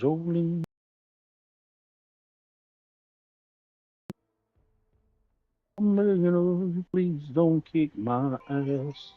rolling. I'm begging of you, please don't kick my ass.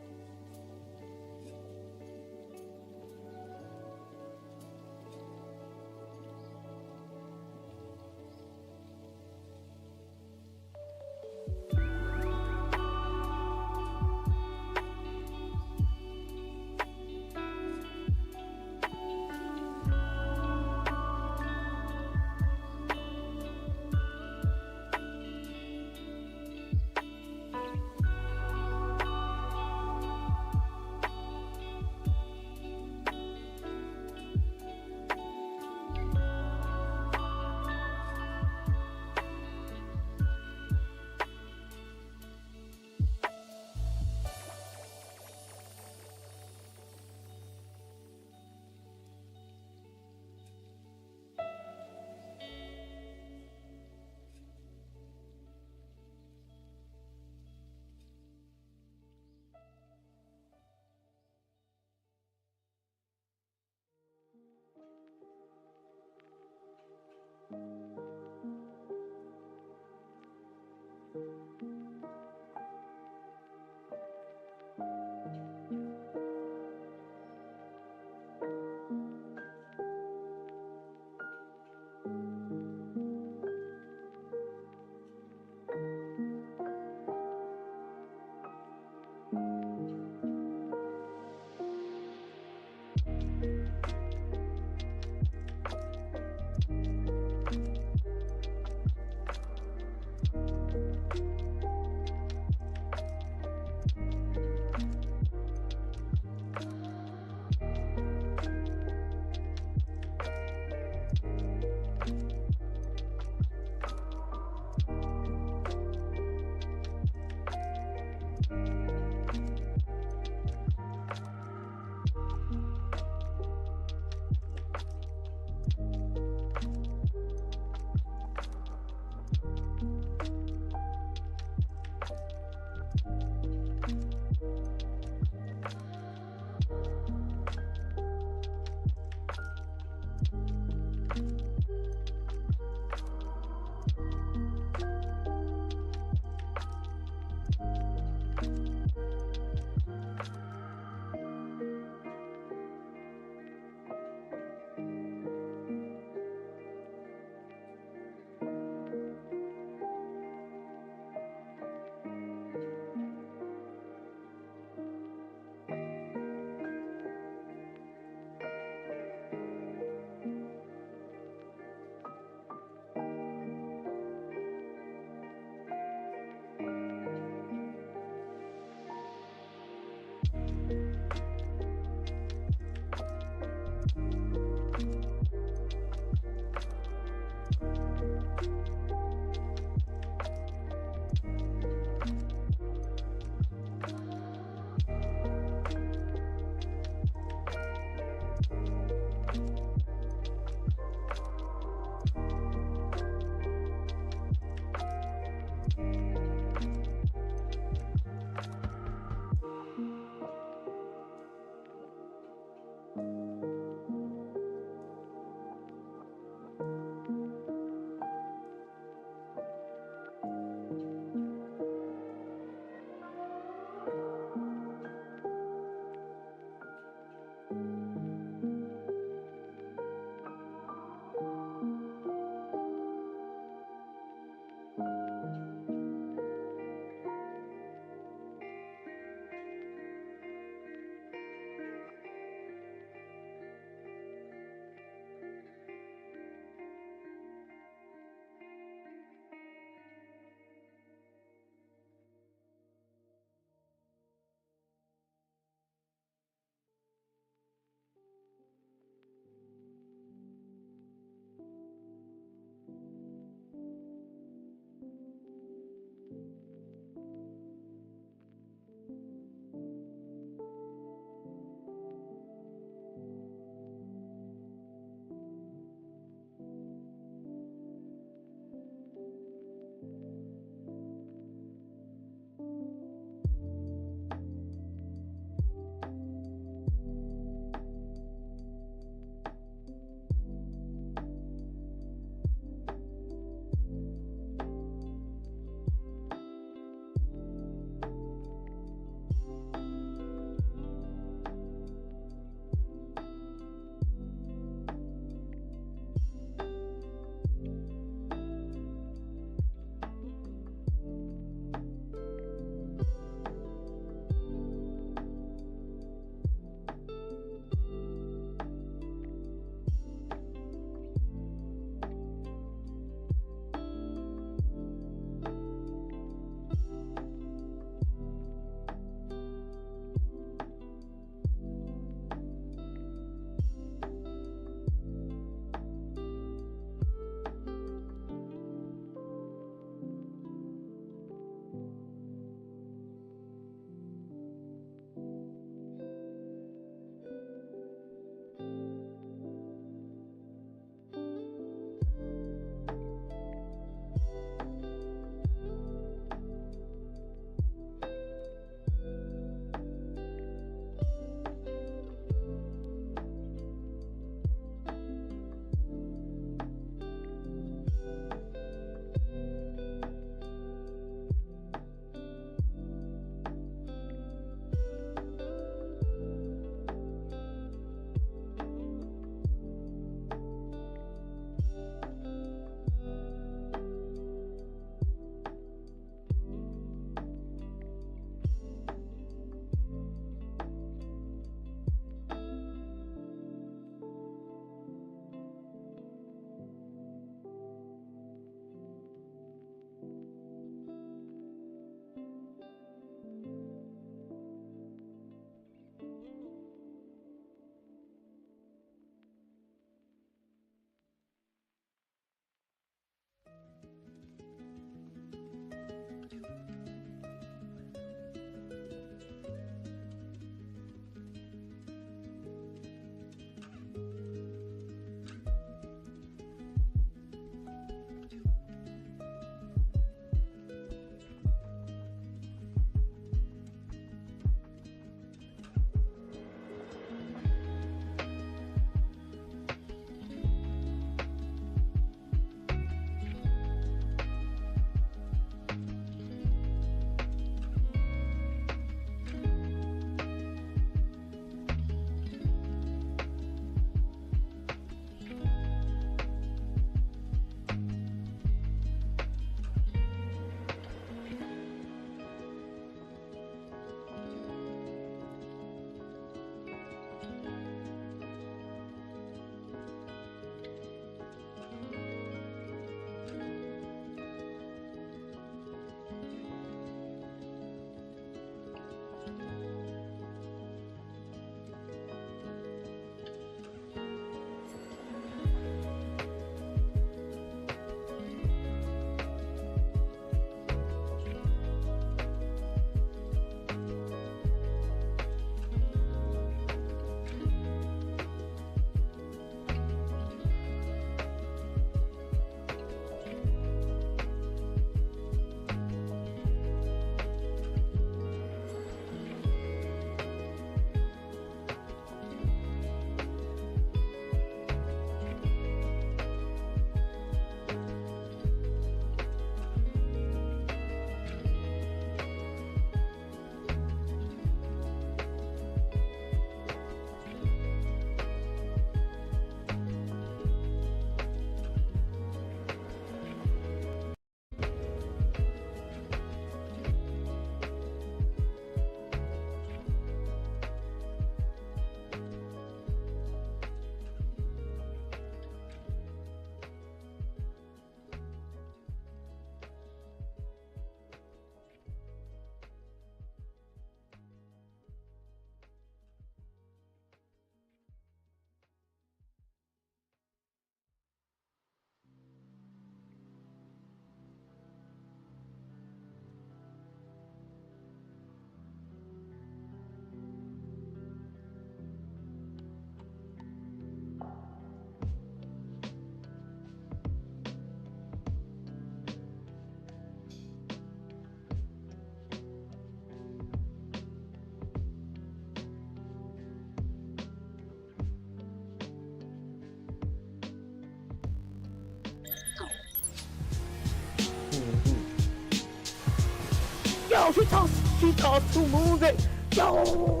Yo, she tossed 2 moons at yo.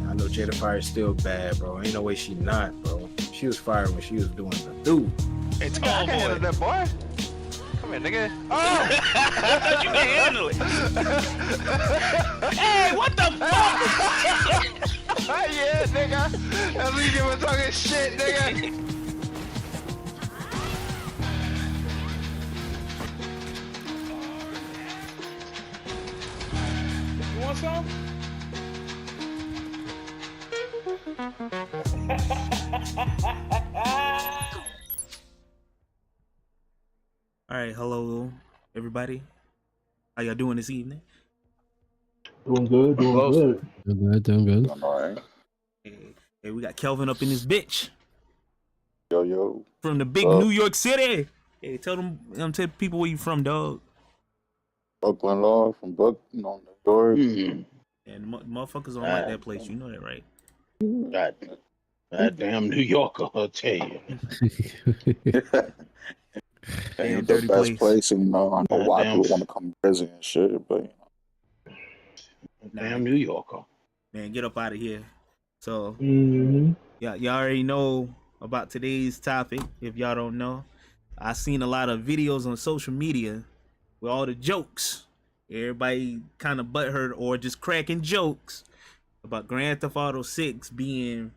I know Jada Fire's still bad, bro. Ain't no way she not, bro. She was fired when she was doing the do. Hey, tall boy. I can handle that, boy. Come here, nigga. Oh! I thought you could handle it. Hey, what the fuck? Yeah, nigga. At least you were talking shit, nigga. You want some? All right, hello everybody. How y'all doing this evening? Doing good. Doing good. All right. Hey, we got Kelvin up in this bitch Yo. from the big New York City. Hey, tell people where you from, dog. Brooklyn Law from Brooklyn, New York. And motherfuckers don't like that place. You know that, right? God damn New Yorker, I'll tell you. Ain't the best place, and I know why people want to come visit and shit, but Damn New Yorker. Man, get up out of here. So, y'all already know about today's topic. If y'all don't know, I seen a lot of videos on social media with all the jokes. Everybody kind of butthurt or just cracking jokes about Grand Theft Auto 6 being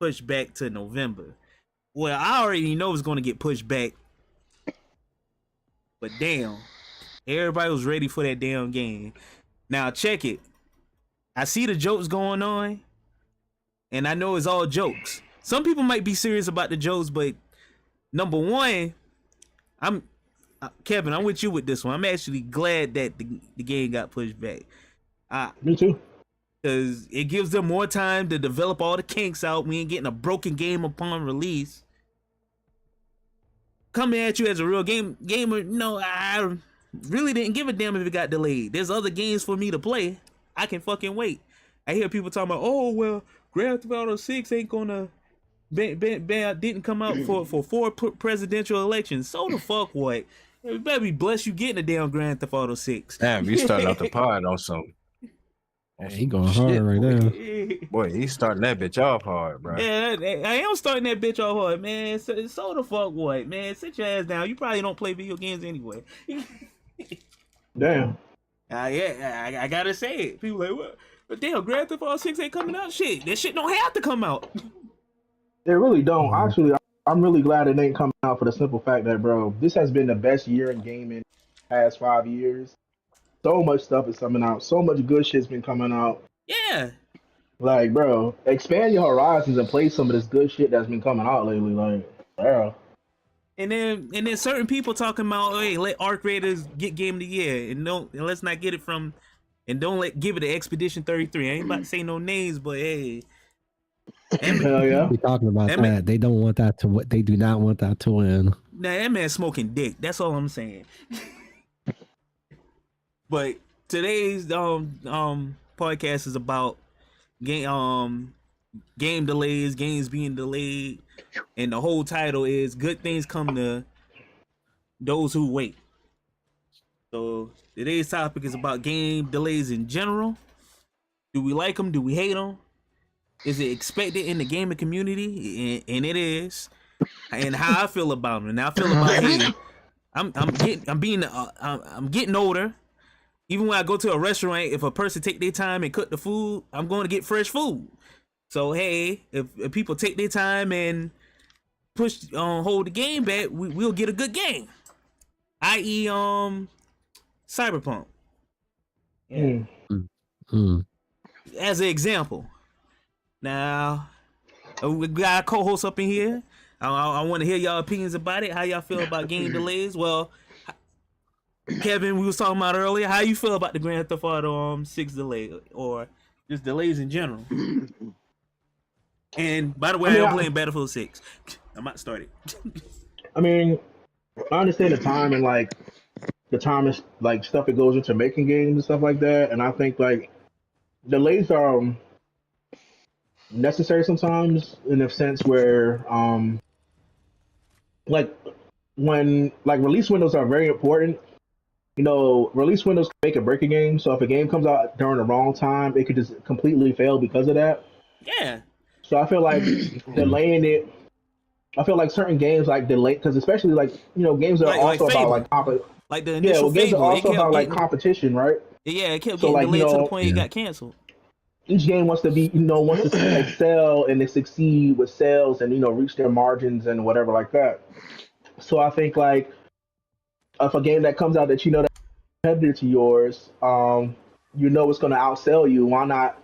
pushed back to November. Well, I already know it's going to get pushed back. But damn, everybody was ready for that damn game. Now check it. I see the jokes going on, and I know it's all jokes. Some people might be serious about the jokes, but number one, Kevin, I'm with you with this one. I'm actually glad that the game got pushed back. Me too. Because it gives them more time to develop all the kinks out. We ain't getting a broken game upon release. Coming at you as a real gamer, no, I really didn't give a damn if it got delayed. There's other games for me to play. I can fucking wait. I hear people talking about, oh, well, Grand Theft Auto 6 ain't gonna didn't come out for 4 presidential elections. So the fuck what? You better be blessed you getting a damn Grand Theft Auto 6. Damn, you starting out the pod on some. Yeah, he going hard right now. Boy, he's starting that bitch off hard, bro. Yeah, I am starting that bitch off hard, man. So the fuck what, man? Sit your ass down. You probably don't play video games anyway. Damn. Yeah, I gotta say it. People like, what? But damn, Grand Theft Auto 6 ain't coming out. Shit, that shit don't have to come out. They really don't. Actually, I'm really glad it ain't coming out for the simple fact that, bro, this has been the best year in gaming the past 5 years. So much stuff is coming out. So much good shit's been coming out. Yeah. Like, bro, expand your horizons and play some of this good shit that's been coming out lately. Like, bro. And then certain people talking about, hey, let Arc Raiders get Game of the Year, and let's not get it from, and don't give it to Expedition 33. I ain't about to say no names, but hey. Hell yeah. We talking about that. They don't want that to. They do not want that to win. Nah, that man's smoking dick. That's all I'm saying. But today's podcast is about game delays, games being delayed, and the whole title is "Good Things Come to Those Who Wait." So today's topic is about game delays in general. Do we like them? Do we hate them? Is it expected in the gaming community? And it is. And how I feel about them. And I feel about, hey, I'm getting older. Even when I go to a restaurant, if a person take their time and cook the food, I'm going to get fresh food. So hey, if people take their time and hold the game back, we'll get a good game. I.e., Cyberpunk. Yeah. As an example. Now, we got a co-host up in here. I want to hear y'all opinions about it. How y'all feel about game delays? Well, Kevin, we was talking about earlier. How you feel about the Grand Theft Auto 6 delay, or just delays in general? And by the way, I'm playing Battlefield 6. I'm about to start it. I mean, I understand the time and like the time is like stuff that goes into making games and stuff like that, and I think like delays are necessary sometimes in a sense where like when like release windows are very important, release windows can make or break a game. So if a game comes out during the wrong time, it could just completely fail because of that. Yeah. So I feel like delaying it. I feel like certain games like delay because especially like games are Like also about Fable. like Like the yeah, initial well, games are Fable, it also kept about like getting competition, right? it kept So getting like delayed to the point it Yeah. got canceled. each game wants to be wants to excel and to succeed with sales and reach their margins and whatever like that. So I think like if a game that comes out that that's competitor to yours, it's going to outsell you. Why not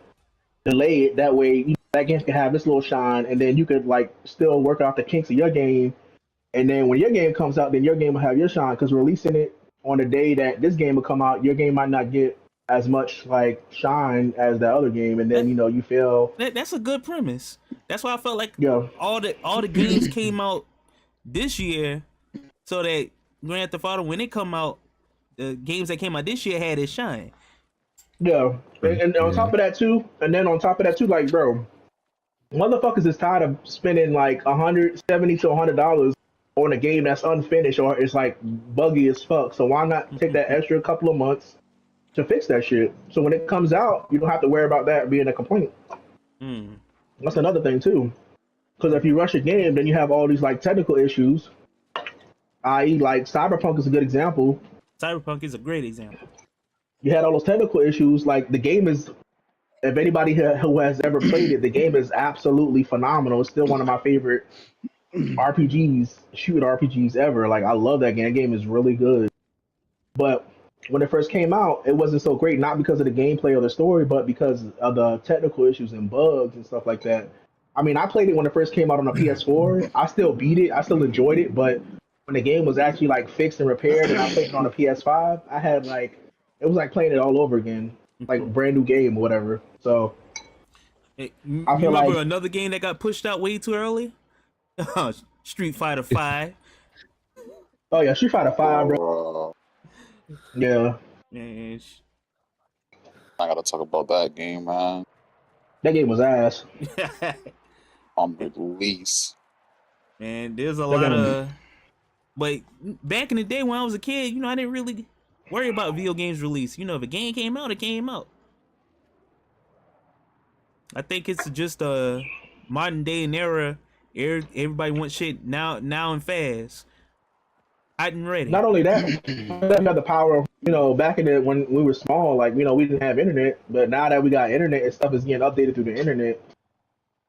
delay it that way? That game can have its little shine, and then you could like still work out the kinks of your game. And then when your game comes out, then your game will have your shine because releasing it on the day that this game will come out, your game might not get as much like shine as the other game, and then That, you feel that's a good premise. That's why I felt like yeah all the games came out this year, so that Grand Theft Auto when it come out, the games that came out this year had its shine. yeah, and on Yeah. top of that too, like bro, motherfuckers is tired of spending like $170 to $100 on a game that's unfinished or it's like buggy as fuck. So why not take that extra couple of months to fix that shit? So when it comes out, you don't have to worry about that being a complaint. Mm. That's another thing too. Because if you rush a game, then you have all these like technical issues. I.e., like Cyberpunk is a good example. Cyberpunk is a great example. You had all those technical issues. Like the game is, if anybody who has ever played it, the game is absolutely phenomenal. It's still one of my favorite shoot RPGs ever. Like I love that game. That game is really good. But when it first came out, it wasn't so great, not because of the gameplay or the story, but because of the technical issues and bugs and stuff like that. I mean, I played it when it first came out on a PS4. I still beat it. I still enjoyed it. But when the game was actually like fixed and repaired, and I played it on a PS5, I had like it was like playing it all over again, like brand new game or whatever. So Hey, I you feel remember like another game that got pushed out way too early? Street Fighter 5. oh yeah, Street Fighter 5, bro. Yeah, Man, I gotta talk about that game, man. that game was ass. On release. man, there's a That lot game, of. But back in the day when I was a kid, I didn't really worry about video games release. If a game came out, it came out. I think it's just a modern day and era. Everybody wants shit now and fast. Hot and ready. not only that, we got the power of back in the when we were small, like we didn't have internet, but now that we got internet and stuff is getting updated through the internet,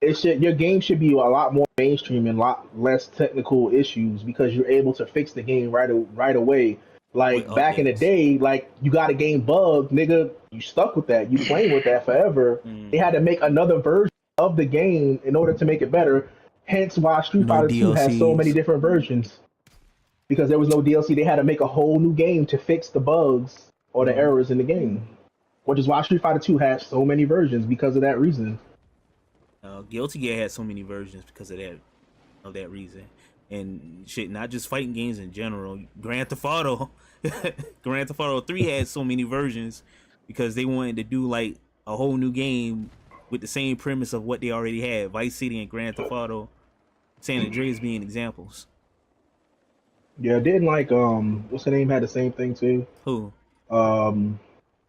your game should be a lot more mainstream and a lot less technical issues because you're able to fix the game right away. With Like back in the updates. day, like you got a game bugged, nigga, you stuck with that. You playing with that forever. They had to make another version of the game in order to make it better. Hence why Street No Fighter 2 has so many DLCs. different versions. Because there was no DLC, they had to make a whole new game to fix the bugs or the errors in the game. Which is why Street Fighter 2 has so many versions because of that reason. Guilty Gear had so many versions because of that reason. And shit, not just fighting games in general. Grand Theft Auto, Grand Theft Auto 3 had so many versions because they wanted to do like a whole new game with the same premise of what they already had. Vice City and Grand Theft Auto, San Andreas being examples. Yeah, didn't like what's the name had the same thing too. Who?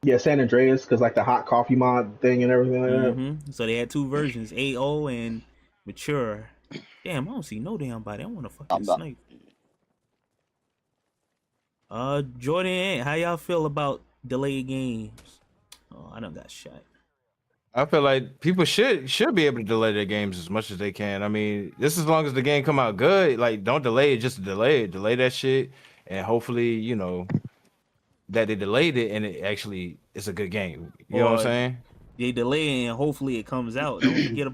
Yeah, San Andreas because like the hot coffee mod thing and everything like that. So they had two versions, AO and Mature. Damn, I don't see no damn body. I want to fucking I'm done. snipe. Jordan, how y'all feel about delayed games? Oh, I done got shot. I feel like people should be able to delay their games as much as they can. I mean, just as long as the game come out good, like don't delay it, just delay it. Delay that shit, and hopefully, that they delayed it and it actually is a good game. You know what I'm saying? They delay it and hopefully it comes out. Don't forget,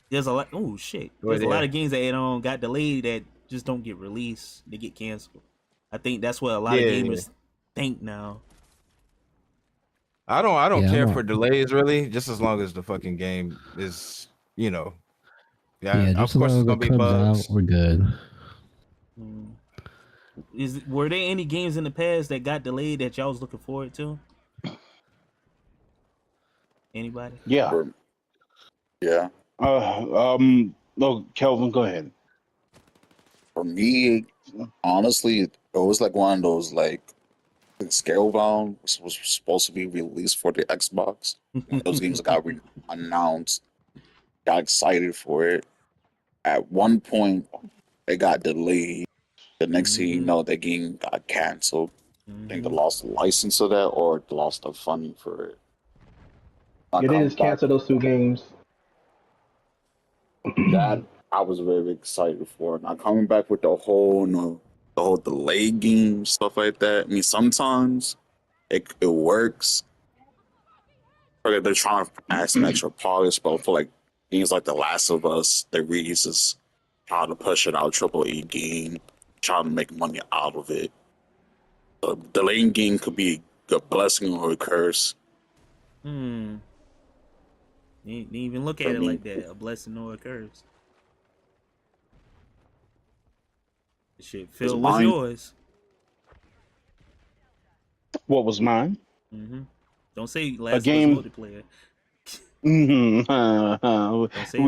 there's a lot. Oh shit, there's a lot of games that got delayed that just don't get released. They get canceled. I think that's what a lot of gamers think now. I don't Yeah, care I don't- for delays really, just as long as the fucking game is, Yeah, Yeah, of just as course long it's as gonna it be comes bugs. out, we're good. Were there any games in the past that got delayed that y'all was looking forward to? Anybody? Yeah. Yeah. No, Kelvin, go ahead. For me, honestly, it was like one of those like Scalebound was supposed to be released for the Xbox. Those games got announced. Got excited for it. At one point, it got delayed. The next thing you know, that game got canceled. I think they lost the license of that or they lost the funding for it. Yeah, they just canceled those 2 games. That I was very excited for. Now coming back with the whole delay game stuff like that. I mean, sometimes it works. Like they're trying to add some extra polish, but I feel like games like The Last of Us, they really just trying to push it out AAA game, trying to make money out of it. The delaying game could be a blessing or a curse. Didn't even look at it like that. A blessing or a curse. The shit, Phil, what's yours? What was mine? Don't say Last of Us multiplayer. We're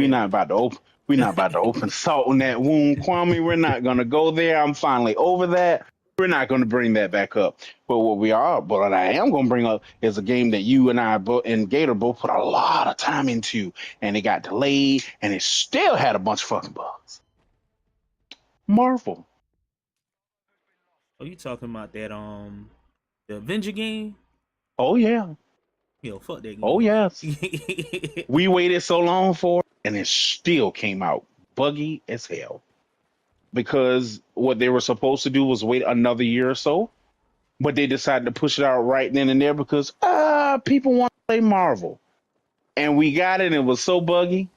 not about to open. We're not about to open salt in that wound, Kwame. We're not gonna go there. I'm finally over that. We're not gonna bring that back up. But what I am gonna bring up is a game that you and I and Gator both put a lot of time into, and it got delayed, and it still had a bunch of fucking bugs. Marvel. Oh, you talking about that the Avenger game? Oh yeah. Yo, fuck that game. Oh yes. We waited so long for it, and it still came out buggy as hell. Because what they were supposed to do was wait another year or so, but they decided to push it out right then and there because people want to play Marvel, and we got it. And it was so buggy.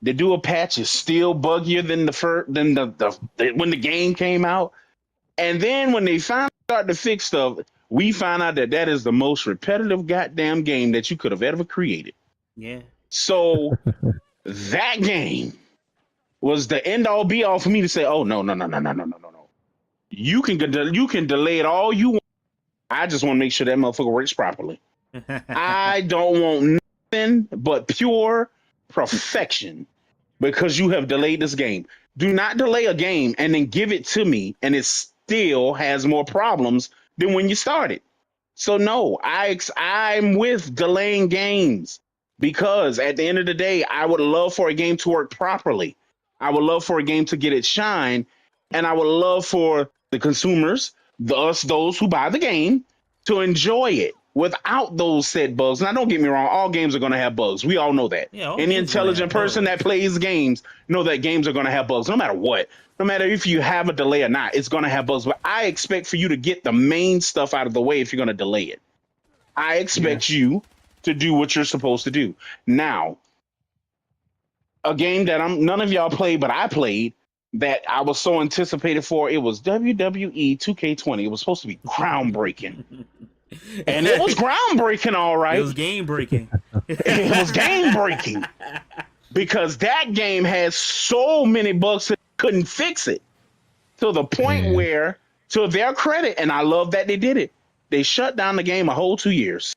They do a patch is still buggier than when the game came out, and then when they finally start to fix stuff, we find out that is the most repetitive goddamn game that you could have ever created. Yeah. So that game was the end all be all for me to say, oh no. You can delay it all you want. I just want to make sure that motherfucker works properly. I don't want nothing but pure perfection because you have delayed this game. Do not delay a game and then give it to me and it still has more problems than when you started. So no, I'm with delaying games because at the end of the day, I would love for a game to work properly. I would love for a game to get its shine, and I would love for the consumers, those who buy the game, to enjoy it without those said bugs. Now, don't get me wrong, all games are going to have bugs. We all know that. Yeah, any intelligent person that plays games know that games are going to have bugs, no matter what. No matter if you have a delay or not, it's going to have bugs. But I expect for you to get the main stuff out of the way if you're going to delay it. I expect you to do what you're supposed to do. Now, a game that none of y'all played, but I played, that I was so anticipated for, it was WWE 2K20. It was supposed to be groundbreaking. And it was groundbreaking, all right. It was game breaking. It was game breaking. Because that game has so many bugs that couldn't fix it. To the point where, to their credit, and I love that they did it, they shut down the game a whole 2 years.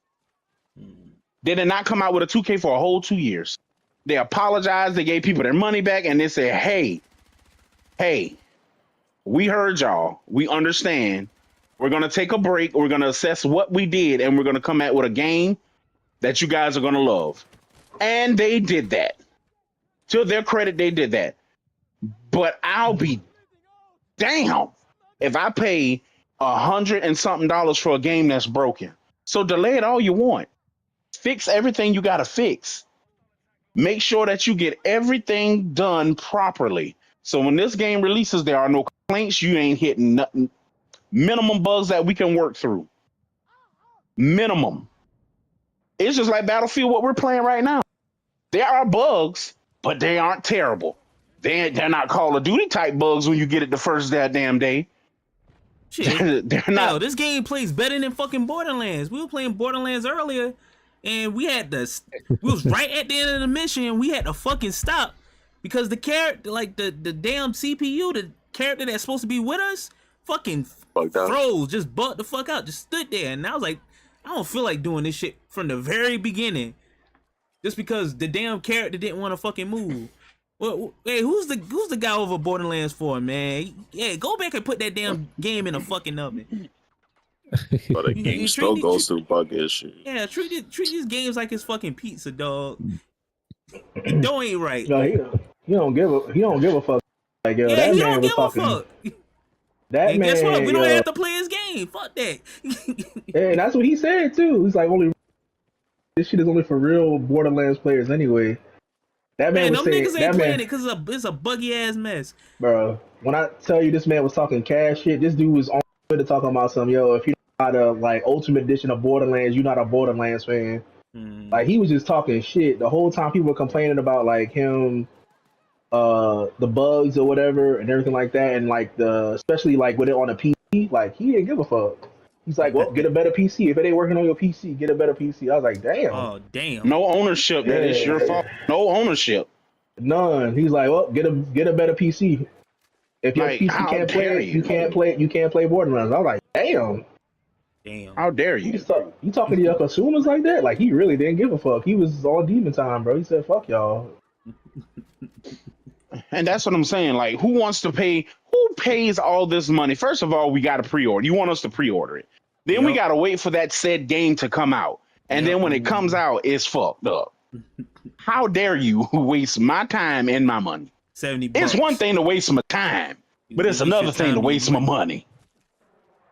They did not come out with a 2K for a whole 2 years. They apologized, they gave people their money back, and they said, hey, we heard y'all. We understand. We're going to take a break. We're going to assess what we did, and we're going to come out with a game that you guys are going to love. And they did that. To their credit, they did that. But I'll be damn if I pay $100 and something for a game that's broken. So delay it all you want. Fix everything you got to fix. Make sure that you get everything done properly. So when this game releases, there are no complaints. You ain't hitting nothing. Minimum bugs that we can work through. Minimum. It's just like Battlefield, what we're playing right now. There are bugs, but they aren't terrible. They're not Call of Duty type bugs when you get it the first damn day. Shit. They're not. Yo, this game plays better than fucking Borderlands. We were playing Borderlands earlier, and we was right at the end of the mission, and we had to fucking stop because the character, like the damn CPU, the character that's supposed to be with us, fucking froze, just bugged the fuck out, just stood there, and I was like, I don't feel like doing this shit from the very beginning, just because the damn character didn't want to fucking move. Well, hey, who's the guy over Borderlands for, man? Yeah, go back and put that damn game in a fucking oven. But the game still goes through bug issues. Yeah, treat these games like it's fucking pizza, dog. The dough ain't right. Yo, he don't give a fuck. Like yo, Yeah, that he man don't was give a talking. fuck. That And guess what? man, We don't yo, have to play his game. Fuck that. and that's what he said too. He's like, only this shit is only for real Borderlands players anyway. That man Man, was them saying niggas ain't that playing man, it because it's a buggy ass mess. bro. When I tell you this man was talking cash shit, this dude was on Twitter talking about some yo. If you're not a like Ultimate Edition of Borderlands, you're not a Borderlands fan. Like he was just talking shit the whole time. People were complaining about like him, the bugs or whatever and everything like that, and like especially like with it on a PC, like he didn't give a fuck. He's like, well, get a better PC. If it ain't working on your PC, get a better PC. I was like, damn. Oh damn. No ownership. That is your fault. No ownership. None. He's like, well, get a better PC. If your Like, PC how can't dare play it, you? you can't play Borderlands. I was like, damn. How dare You you? you talking to your consumers like that? Like he really didn't give a fuck. He was all demon time, bro. He said, fuck y'all. And that's what I'm saying. Like, who wants to pay? Who pays all this money? First of all, we got to pre-order. You want us to pre-order it. Then we got to wait for that said game to come out. And then when it comes out, it's fucked up. How dare you waste my time and my money? $70. It's one thing to waste my time, but it's another thing to waste my money.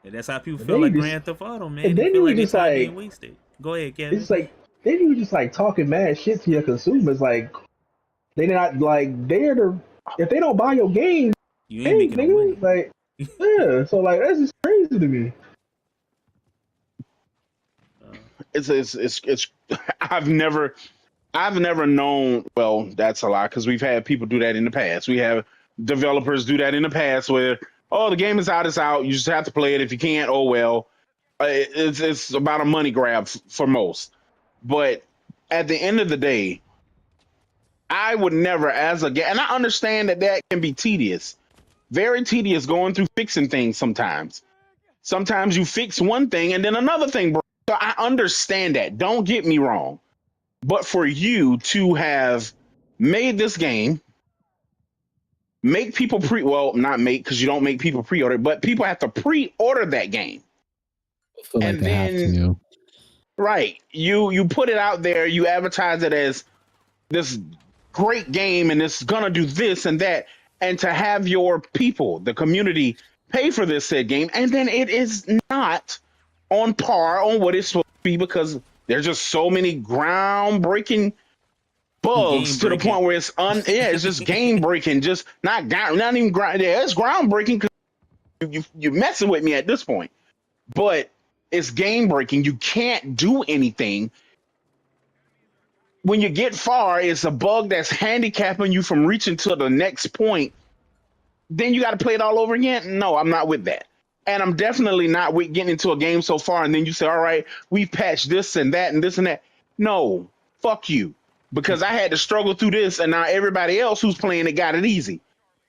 And that's how people But feel then like you just- Grand Theft Auto, man. and They then feel you like their just time like- being wasted. Go ahead, Kevin. It's like then you just like talking mad shit to your consumers. Like they not like they're the if they don't buy your game, you ain't making no money. nigga, like yeah. So like that's just crazy to me. It's I've never known. Well, that's a lot because we've had people do that in the past. We have developers do that in the past where, oh, the game is out, it's out. You just have to play it. If you can't, oh well. It's about a money grab for most. But at the end of the day, I would never, as a game, and I understand that can be tedious, very tedious going through fixing things sometimes. Sometimes you fix one thing and then another thing, bro. So I understand that. Don't get me wrong. But for you to have made this game, make people not make, because you don't make people pre-order, but people have to pre-order that game. I feel like And they have then- to. Right. You put it out there, you advertise it as this great game and it's gonna do this and that, and to have your people, the community, pay for this said game, and then it is not on par on what it's supposed to be because there's just so many groundbreaking bugs to the point where it's just game breaking, just not even ground. Yeah, it's groundbreaking because you're messing with me at this point, but it's game breaking. You can't do anything. When you get far, it's a bug that's handicapping you from reaching to the next point. Then you got to play it all over again. No, I'm not with that. And I'm definitely not with getting into a game so far. And then you say, all right, we've patched this and that and this and that. No, fuck you. Because I had to struggle through this and now everybody else who's playing it got it easy.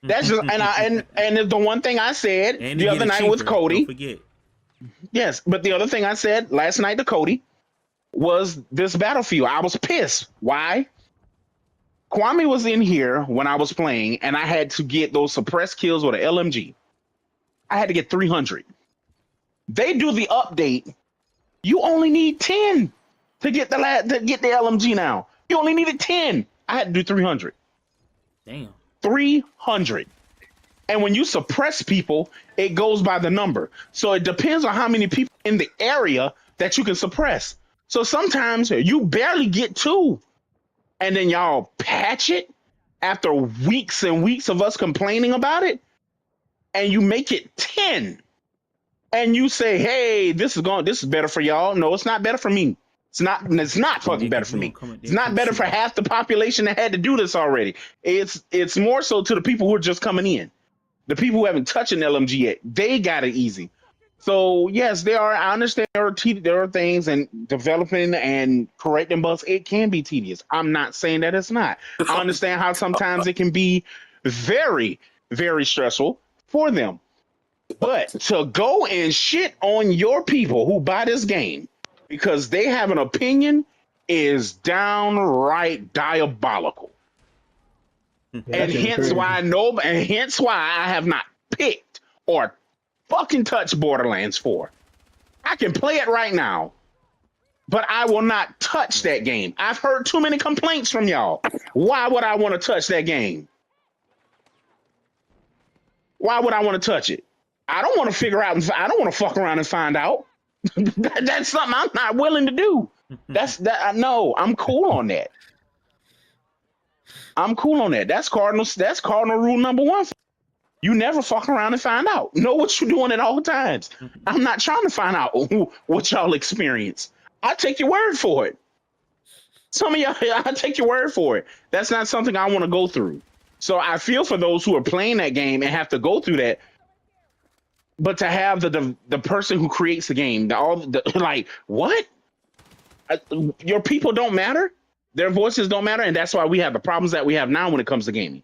That's just, and the one thing I said And the other night with Cody. Don't forget. Yes, but the other thing I said last night to Cody was this Battlefield. I was pissed. Why? Kwame was in here when I was playing, and I had to get those suppressed kills with an LMG. I had to get 300. They do the update. You only need 10 to get the LMG now. You only needed 10. I had to do 300. Damn. 300. And when you suppress people, it goes by the number. So it depends on how many people in the area that you can suppress. So sometimes you barely get 2. And then y'all patch it after weeks and weeks of us complaining about it. And you make it 10. And you say, hey, this is better for y'all. No, it's not better for me. It's not fucking better for me. It's not better for half the population that had to do this already. It's more so to the people who are just coming in. The people who haven't touched an LMG yet, they got it easy. So yes, I understand there are things and developing and correcting bugs. It can be tedious. I'm not saying that it's not. I understand how sometimes it can be very, very stressful for them. But to go and shit on your people who buy this game because they have an opinion is downright diabolical. And hence why I have not picked or fucking touched Borderlands 4. I can play it right now, but I will not touch that game. I've heard too many complaints from y'all. Why would I want to touch that game? Why would I want to touch it? I don't want to figure out. I don't want to fuck around and find out. That's something I'm not willing to do. That's that. No, I'm cool on that. I'm cool on that. That's cardinal rule number one. You never fuck around and find out. Know what you're doing at all times. I'm not trying to find out what y'all experience. I take your word for it. Some of y'all, I take your word for it. That's not something I want to go through. So I feel for those who are playing that game and have to go through that. But to have the person who creates the game, like what? Your people don't matter. Their voices don't matter, and that's why we have the problems that we have now when it comes to gaming.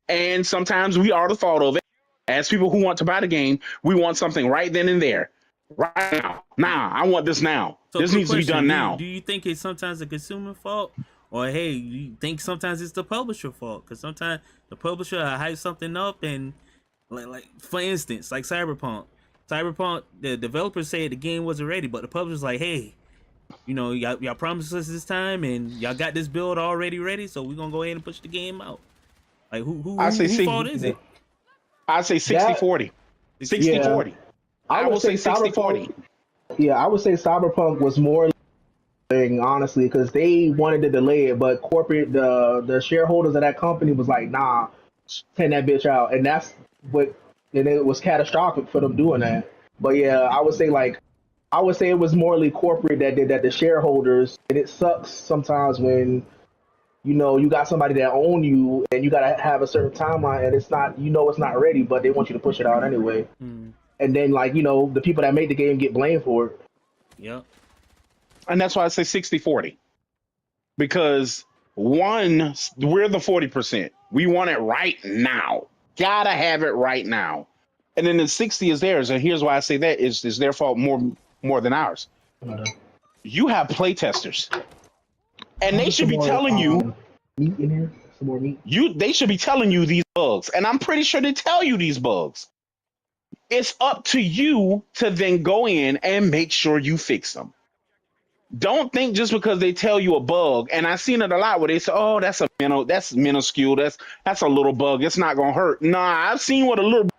And sometimes we are the fault of it. As people who want to buy the game, we want something right then and there, right now. Nah, I want this now. So this needs to be done now. Do you think it's sometimes the consumer fault, or hey, you think sometimes it's the publisher fault? Because sometimes the publisher hype something up, and like for instance, like Cyberpunk, the developers say the game wasn't ready, but the publisher's like, hey, you know, y'all promised us this time, and y'all got this build already ready, so we're gonna go ahead and push the game out. Like who fault is it? I say 60-40. 60-40. I will say 60-40. Yeah, I would say Cyberpunk was more thing, honestly, because they wanted to delay it, but corporate the shareholders of that company was like, nah, send that bitch out. And that's what, and it was catastrophic for them doing that. But yeah, I would say it was morally corporate that did that, the shareholders, and it sucks sometimes when you know you got somebody that own you and you gotta have a certain timeline and it's not, you know, it's not ready, but they want you to push it out anyway. And then, like, you know, the people that made the game get blamed for it. Yep. And that's why I say 60-40. Because one, we're the 40%. We want it right now. Gotta have it right now. And then the 60 is theirs. And here's why I say that is their fault more than ours. You have playtesters. And they should be telling you meat in here. Some more meat. They should be telling you these bugs. And I'm pretty sure they tell you these bugs. It's up to you to then go in and make sure you fix them. Don't think just because they tell you a bug, and I've seen it a lot where they say, "Oh, that's minuscule, that's a little bug. It's not gonna hurt." Nah, I've seen what a little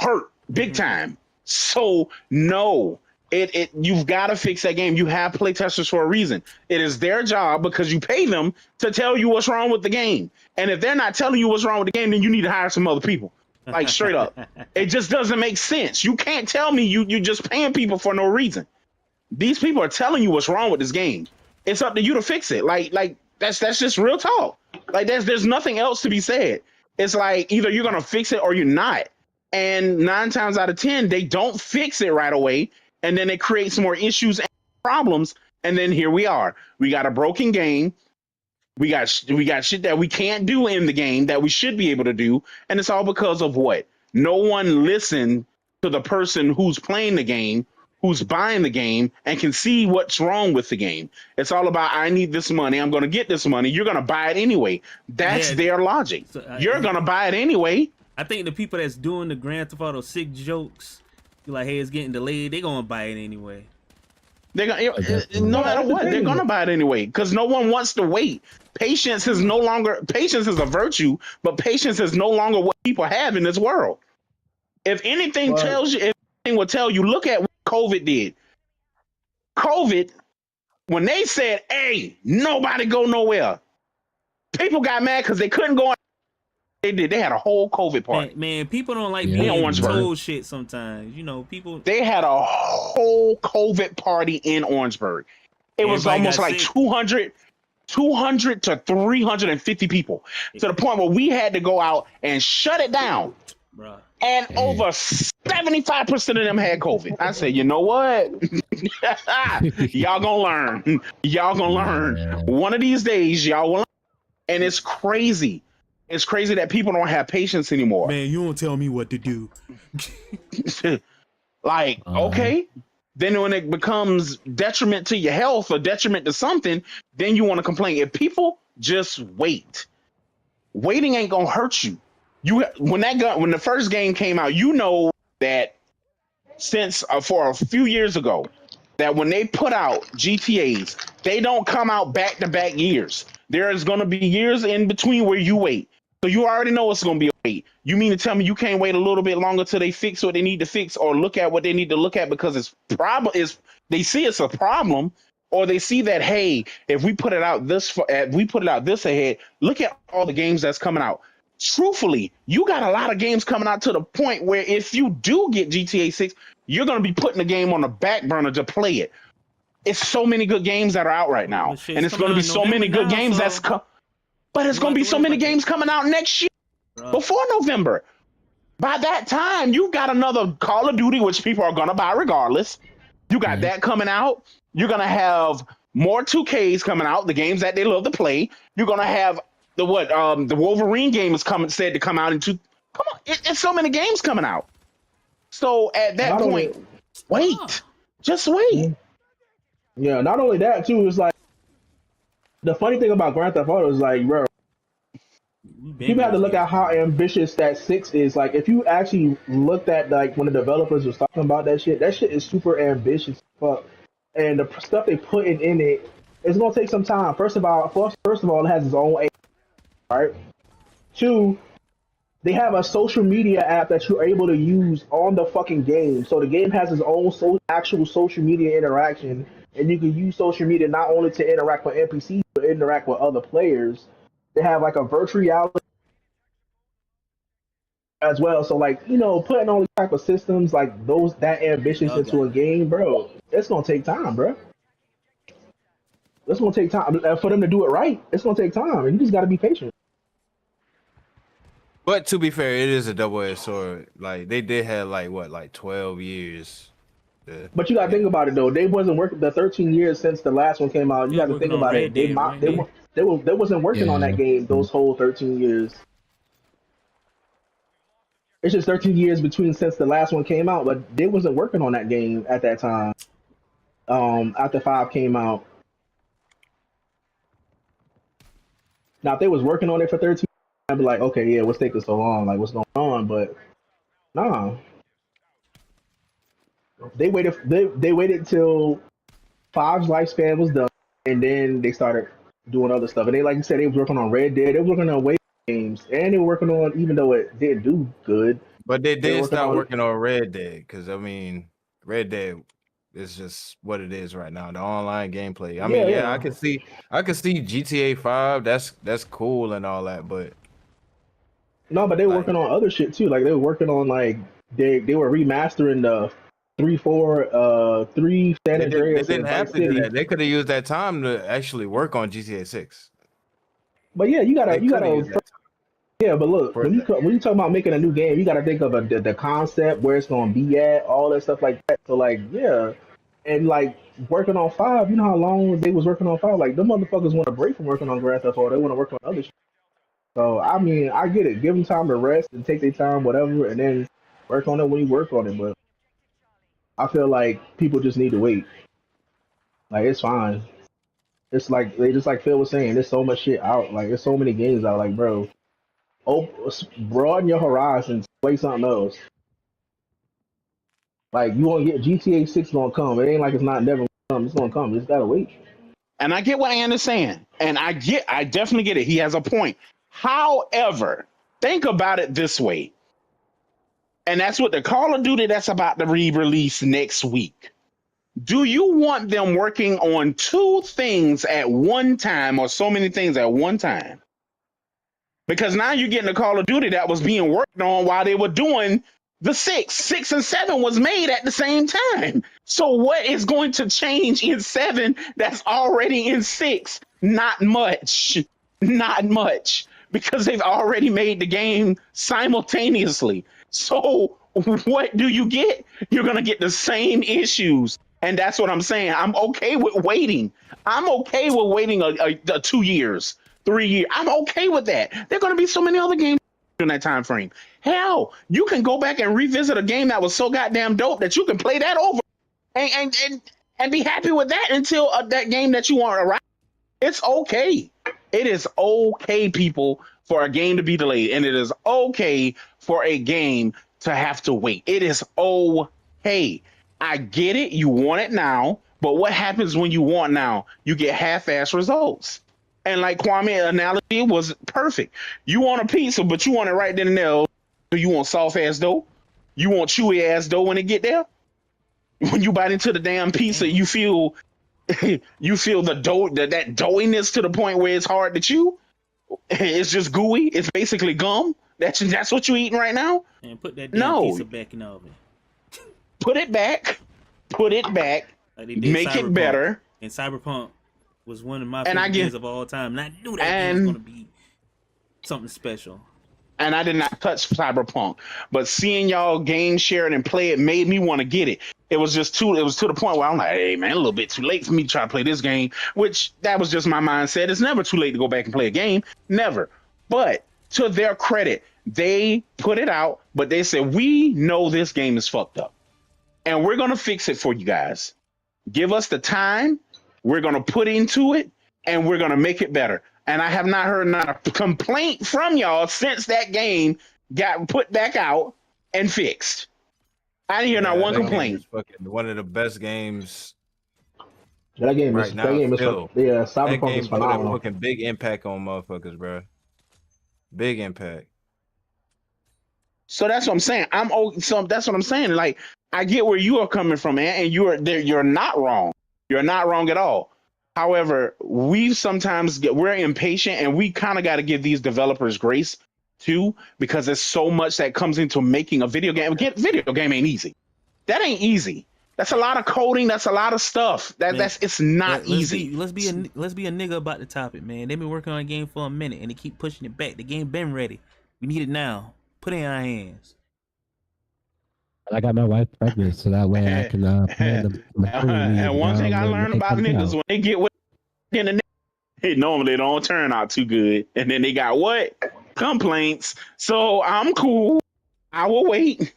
hurt big time. So no, you've got to fix that game. You have playtesters for a reason. It is their job because you pay them to tell you what's wrong with the game. And if they're not telling you what's wrong with the game, then you need to hire some other people. Like straight up, it just doesn't make sense. You can't tell me you're just paying people for no reason. These people are telling you what's wrong with this game. It's up to you to fix it. Like that's just real talk. Like there's nothing else to be said. It's like either you're gonna fix it or you're not. And 9 times out of 10, they don't fix it right away, and then it creates more issues and problems. And then here we are. We got a broken game. We got shit that we can't do in the game that we should be able to do, and it's all because of what? No one listened to the person who's playing the game, who's buying the game, and can see what's wrong with the game. It's all about, I need this money. I'm going to get this money. You're going to buy it anyway. That's their logic. So, you're going to buy it anyway. I think the people that's doing the Grand Theft Auto 6 jokes, like, hey, it's getting delayed, they're going to buy it anyway. They're gonna, no matter what, they're going to buy it anyway because no one wants to wait. Patience is a virtue, but patience is no longer what people have in this world. If anything will tell you, look at what COVID did. COVID, when they said, hey, nobody go nowhere, people got mad because they couldn't go. They did. They had a whole COVID party. Man, people don't like being told shit sometimes. You know, people. They had a whole COVID party in Orangeburg. It was almost like 200 to 350 people, to the point where we had to go out and shut it down. Bruh. And over 75% of them had COVID. I said, you know what? Y'all gonna learn. Y'all gonna learn. One of these days, y'all will learn. And it's crazy. It's crazy that people don't have patience anymore. Man, you don't tell me what to do. Like, okay. Then when it becomes detriment to your health or detriment to something, then you want to complain. If people just wait, waiting ain't gonna hurt you. When the first game came out, you know that since for a few years ago that when they put out GTAs, they don't come out back to back years. There is going to be years in between where you wait. So you already know it's going to be a wait. You mean to tell me you can't wait a little bit longer till they fix what they need to fix or look at what they need to look at because it's problem is they see it's a problem or they see that hey, if we put it out if we put it out this ahead, look at all the games that's coming out. Truthfully, you got a lot of games coming out to the point where if you do get GTA 6, you're going to be putting the game on the back burner to play it. It's so many good games that are out right now. And it's going to be so many good games but it's going to be so many games coming out next year before November. By that time, you've got another Call of Duty, which people are going to buy regardless. You got that coming out. You're going to have more 2Ks coming out, the games that they love to play. You're going to have the Wolverine game is said to come out in come on, it's so many games coming out. So at that point, wait. Just wait. Yeah, not only that too, it's like the funny thing about Grand Theft Auto is like, bro, people have to look at how ambitious that 6 is. Like, if you actually looked at like when the developers was talking about that shit is super ambitious. Fuck. And the stuff they put in it, it's gonna take some time. First of all, it has its own AI, right? 2, they have a social media app that you're able to use on the fucking game. So the game has its own actual social media interaction, and you can use social media not only to interact with NPCs but interact with other players. They have like a virtual reality as well. So like, you know, putting all these type of systems like those that ambitious into a game, bro, it's gonna take time, bro. It's gonna take time for them to do it right. It's gonna take time, and you just gotta be patient. But to be fair, it is a double-edged sword. Like they did have like 12 years. But you gotta think about it though. They wasn't working the 13 years since the last one came out. You gotta think about it. They wasn't working on that game those whole 13 years. It's just 13 years between since the last one came out, but they wasn't working on that game at that time. After 5 came out. Now if they was working on it for 13, I'd be like, okay, yeah, what's taking so long? Like, what's going on? But nah. They waited. They waited till 5's lifespan was done, and then they started doing other stuff. And they, like you said, they was working on Red Dead. They were working on way games, and they were working on, even though it didn't do good. But they did start working on Red Dead because I mean, Red Dead is just what it is right now. The online gameplay. I mean, yeah, I can see GTA 5. That's cool and all that, but no, but they were working on other shit too. Like they were working on like they were remastering the 3 San Andreas. They didn't have to do that. They could have used that time to actually work on GTA 6. But yeah, you gotta. Yeah, but look, when you talk about making a new game, you gotta think of the concept, where it's gonna be at, all that stuff like that. So like, yeah, and like working on 5, you know how long they was working on 5? Like them motherfuckers want a break from working on Grand Theft Auto. They want to work on other shit. So I mean, I get it. Give them time to rest and take their time, whatever, and then work on it when you work on it. But I feel like people just need to wait. Like it's fine. It's like like Phil was saying, there's so much shit out. Like there's so many games out. Like bro, broaden your horizons. Play something else. Like you want to get GTA 6 gonna come. It ain't like it's not never gonna come. It's gonna come. You just gotta wait. And I get what Anna's saying, and I definitely get it. He has a point. However, think about it this way. And that's what the Call of Duty that's about to re-release next week. Do you want them working on 2 things at one time or so many things at one time? Because now you're getting a Call of Duty that was being worked on while they were doing the 6. 6 and 7 was made at the same time. So what is going to change in 7 that's already in 6? Not much. Not much. Because they've already made the game simultaneously. So what do you get? You're going to get the same issues. And that's what I'm saying. I'm okay with waiting. I'm okay with waiting a 2 years, 3 years. I'm okay with that. There are going to be so many other games in that time frame. Hell, you can go back and revisit a game that was so goddamn dope that you can play that over and be happy with that until that game that you want to arrive. It's okay. It is okay, people, for a game to be delayed, and it is okay for a game to have to wait. It is hey, I get it, you want it now, but what happens when you want now? You get half-ass results. And like Kwame analogy was perfect. You want a pizza, but you want it right then and there. Do you want soft ass dough? You want chewy ass dough when it get there? When you bite into the damn pizza, you feel you feel the dough that doughiness to the point where it's hard to chew. It's just gooey. It's basically gum. That's what you eating right now. And put that damn pizza back in the oven. Put it back. Put it back. Like they did make Cyberpunk. it better. And Cyberpunk was one of my favorite games of all time. And I knew that game was going to be something special. And I did not touch Cyberpunk, but seeing y'all game share it and play it made me want to get it. It was to the point where I'm like, hey man, a little bit too late for me to try to play this game, which that was just my mindset. It's never too late to go back and play a game. Never. But to their credit, they put it out, but they said, we know this game is fucked up and we're going to fix it for you guys. Give us the time. We're going to put into it and we're going to make it better. And I have not heard not a complaint from y'all since that game got put back out and fixed. I didn't hear not one complaint. One of the best games. That game right is now, that game is still. yeah. Cyberpunk is phenomenal. Fucking big impact on motherfuckers, bro. Big impact. So that's what I'm saying. So that's what I'm saying. Like I get where you are coming from, man, and you're not wrong. You're not wrong at all. However, we're impatient and we kind of got to give these developers grace too, because there's so much that comes into making a video game. Video game ain't easy. That ain't easy. That's a lot of coding. That's a lot of stuff. It's not easy. Let's be a nigga about the topic, man. They've been working on a game for a minute and they keep pushing it back. The game been ready. We need it now. Put it in our hands. I got my wife pregnant, so that way I can plan the and one thing I learned about niggas, when they get in the it normally don't turn out too good, and then they got complaints. So I'm cool. I will wait.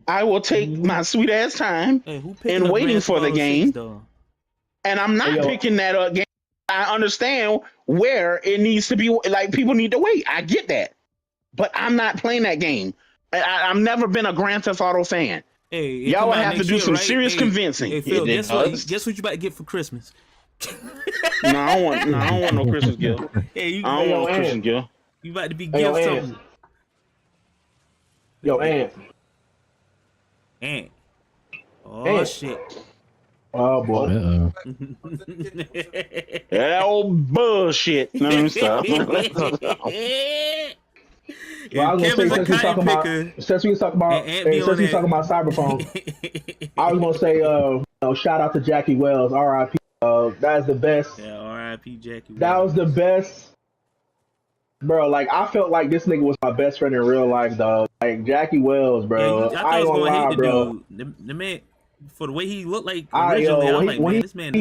I will take my sweet ass time in waiting for the game. And I'm not picking that up game. I understand where it needs to be. Like people need to wait. I get that, but I'm not playing that game. I've never been a Grand Theft Auto fan. Hey, y'all would have to do some serious convincing. Hey, Phil, guess what you about to get for Christmas? No, I don't want no Christmas gift. Hey, I don't want no Christmas gift. You about to be gift something. Yo, Ant. Oh, shit. Oh, boy. That old bullshit. No, stop. Well, I was gonna say since we was talking about Cyberpunk, I was gonna say shout out to Jackie Wells, R.I.P. That is the best. Yeah, R.I.P. Jackie Wells. That was the best, bro. Like I felt like this nigga was my best friend in real life, dog. Like Jackie Wells, bro. Yeah, I ain't gonna lie, bro. The man, for the way he looked like originally, I was like, man, this man.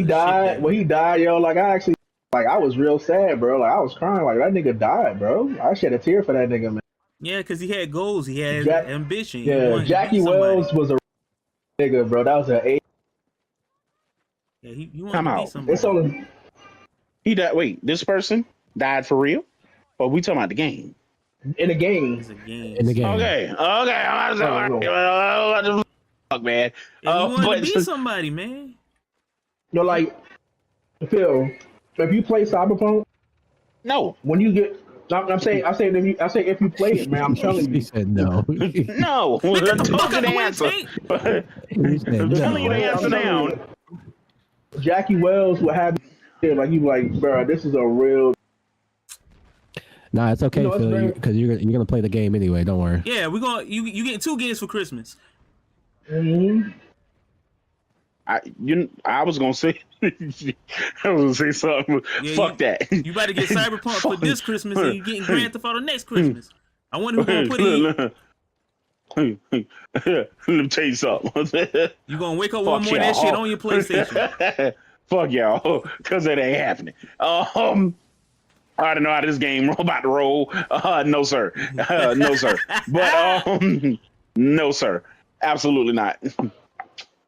When he died, yo, like I actually, like I was real sad, bro. Like I was crying, like that nigga died, bro. I shed a tear for that nigga, man. Yeah, because he had goals. He had ambition. Yeah, Jackie Wells was a nigga, bro. That was an A. Yeah, he wanted to be somebody. It's only... He died. Wait, this person died for real? Or we talking about the game? In the game. In the game. Okay. Fuck, man. Yeah, he wanted to be somebody, man. You're like, Phil, if you play Cyberpunk, no. When you get... I'm saying if you play it, man, I'm telling you. He said no. No. Told you the answer. I'm telling you the answer now. Jackie Wells would have like you like, bro, this is a real. Nah, it's okay, Phil, because you're gonna play the game anyway. Don't worry. Yeah, we're gonna you getting 2 games for Christmas. Mm-hmm. I was gonna say something. Yeah, fuck that. You about to get Cyberpunk for this Christmas, and you getting Grand Theft Auto next Christmas. I wonder who's gonna put in. Let me tell you something. You gonna wake up one more that shit on your PlayStation? Fuck y'all, cause it ain't happening. I don't know how this game about to roll. No sir, no sir. But no sir, absolutely not.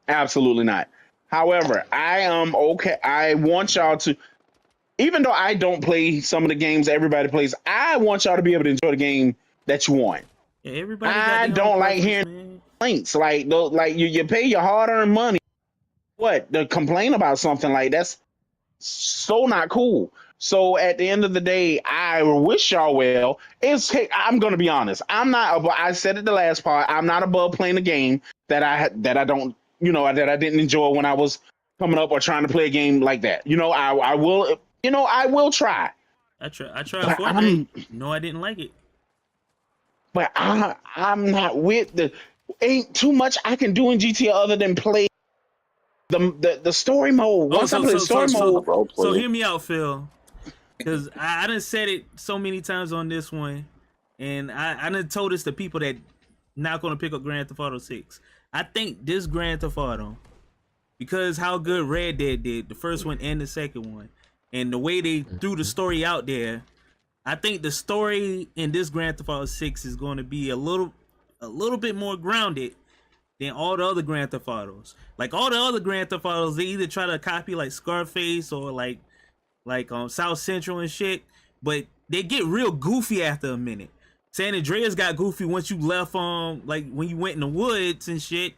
Absolutely not. However, I am okay. I want y'all to, even though I don't play some of the games everybody plays, I want y'all to be able to enjoy the game that you want. Yeah, everybody. I don't like hearing. complaints. Like you pay your hard earned money. What to complain about something like that's so not cool. So at the end of the day, I wish y'all well. I'm gonna be honest. I'm not. I said it the last part. I'm not above playing a game that I don't that I didn't enjoy when I was coming up or trying to play a game like that. I will. I will try. I tried But Fortnite. No, I didn't like it. But I'm not with the. Ain't too much I can do in GTA other than play the story mode. Once I play the story mode, so hear me out, Phil. Because I done said it so many times on this one, and I done told this to people that not going to pick up Grand Theft Auto 6. I think this Grand Theft Auto, because how good Red Dead did, the first one and the second one, and the way they threw the story out there, I think the story in this Grand Theft Auto 6 is going to be a little bit more grounded than all the other Grand Theft Autos. Like all the other Grand Theft Autos, they either try to copy like Scarface or like South Central and shit, but they get real goofy after a minute. San Andreas got goofy once you left like when you went in the woods and shit.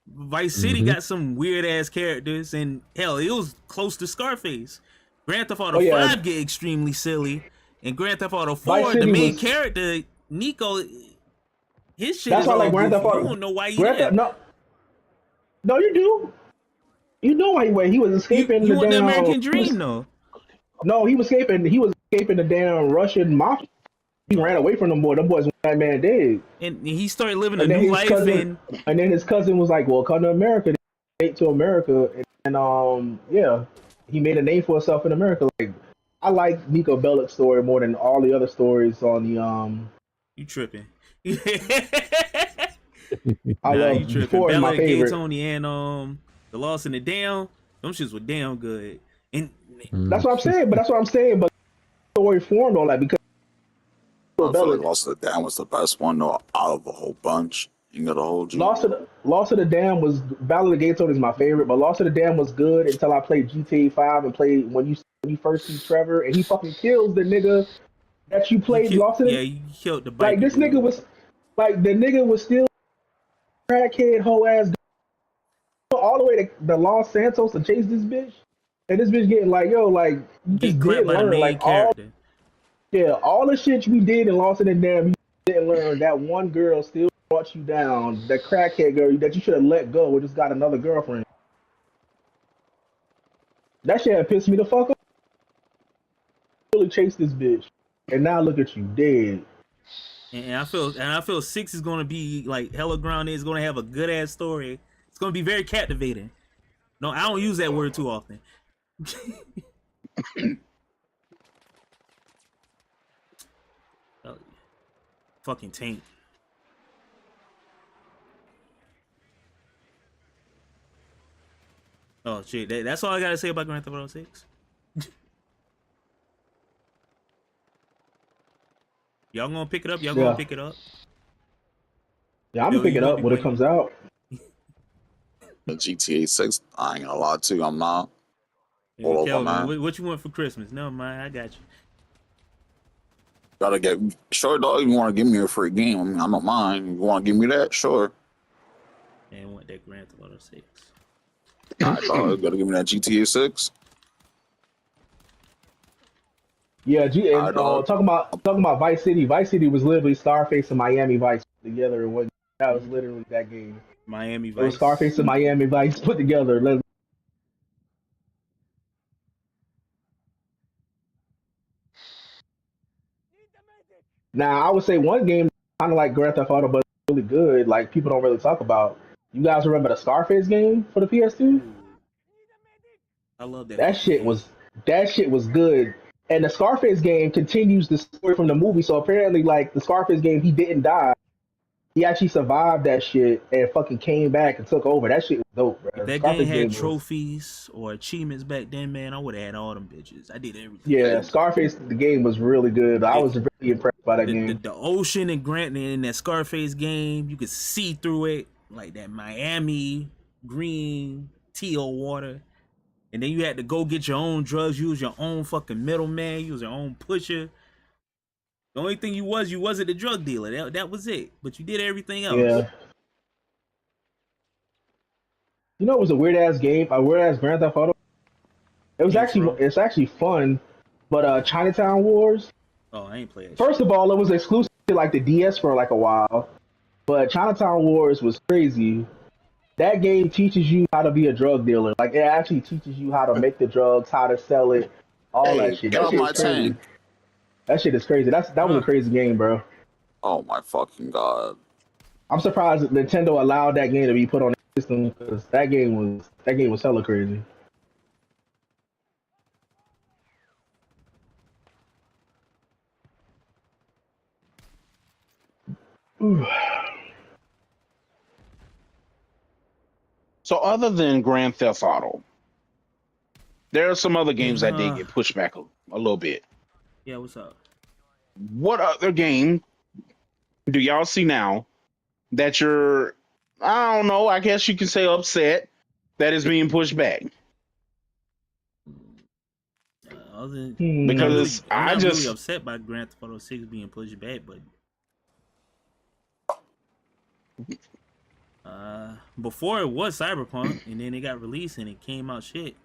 Vice City got some weird ass characters, and hell, it was close to Scarface. Grand Theft Auto 5 get extremely silly, and Grand Theft Auto 4, the main character Nico, his shit that's is why all like Grand Theft goofy. Auto. You don't know why you there. No, you do. You know why he was escaping you the want damn the American dream though. No, he was escaping. He was escaping the damn Russian mafia. He ran away from them boys. Them boys, that man did. And he started living a new life. And then his cousin was like, "Well, come to America." They came to America, and he made a name for himself in America. Like, I like Nico Bellic's story more than all the other stories on the You tripping? I love you tripping. Four is my favorite. Tony and the Lost in the Dam. Them shits were damn good. And that's what I'm saying. But story formed all that because I feel like Lost of the Dam was the best one though out of a whole bunch. You got a whole Lost of the Dam was Ballad of the Gay is my favorite, but Lost of the Dam was good until I played GTA 5 and played when you first see Trevor and he fucking kills the nigga that you played Lost of the Yeah, you killed the bike. Like this nigga was like the nigga was still crackhead hoe ass all the way to the Los Santos to chase this bitch. And this bitch getting like, yo, like you just didn't learn like character. All the shit we did in Lost in the Dam, you didn't learn. That one girl still brought you down. That crackhead girl that you should have let go or just got another girlfriend. That shit had pissed me the fuck off. Really chased this bitch, and now look at you dead. And I feel 6 is gonna be like hella grounded. It's gonna have a good ass story. It's gonna be very captivating. No, I don't use that word too often. Fucking taint. Oh shit! That's all I gotta say about Grand Theft Auto 6. Y'all gonna pick it up? Y'all gonna pick it up? Yeah, I'm gonna pick it up when it comes out. The GTA 6, I ain't gonna lie to you, I'm not. Hey, Kelvin, what you want for Christmas? No, man, I got you. Gotta get sure, dog. You want to give me a free game? I mean, I don't mind. You want to give me that? Sure. Man, I want that Grand Theft Auto 6. All right, dog. Gotta give me that GTA 6. Yeah, talking about Vice City. Vice City was literally Scarface and Miami Vice put together. That was literally that game. Miami Vice. It was Scarface and Miami Vice put together. Now, I would say one game kind of like Grand Theft Auto, but really good. Like people don't really talk about. You guys remember the Scarface game for the PS2? I love that. That shit was good. And the Scarface game continues the story from the movie. So apparently, like the Scarface game, he didn't die. He actually survived that shit and fucking came back and took over. That shit was dope, bro. If that Scarface game had trophies or achievements back then, man, I would have had all them bitches. I did everything. Yeah, Scarface, the game was really good. I was really impressed by that game. The ocean and Grant in that Scarface game, you could see through it, like that Miami green teal water. And then you had to go get your own drugs. You was your own fucking middleman. You was your own pusher. The only thing you wasn't the drug dealer. That was it. But you did everything else. Yeah. You know, it was a weird ass game, a weird ass Grand Theft Auto. Saints Row. It's actually fun, but Chinatown Wars. Oh, I ain't play that. First of all, it was exclusive to like the DS for like a while, but Chinatown Wars was crazy. That game teaches you how to be a drug dealer. Like it actually teaches you how to make the drugs, how to sell it, all that Hey, shit. get That off shit my is crazy. tank. That shit is crazy. That was a crazy game, bro. Oh my fucking god. I'm surprised that Nintendo allowed that game to be put on the system because that game was hella crazy. Ooh. So other than Grand Theft Auto, there are some other games that did get pushed back a little bit. Yeah, what's up? What other game do y'all see now that you're, I don't know, I guess you can say upset that is being pushed back? Because I'm I not just really upset by Grand Theft Auto 6 being pushed back, but before it was Cyberpunk, and then it got released and it came out shit.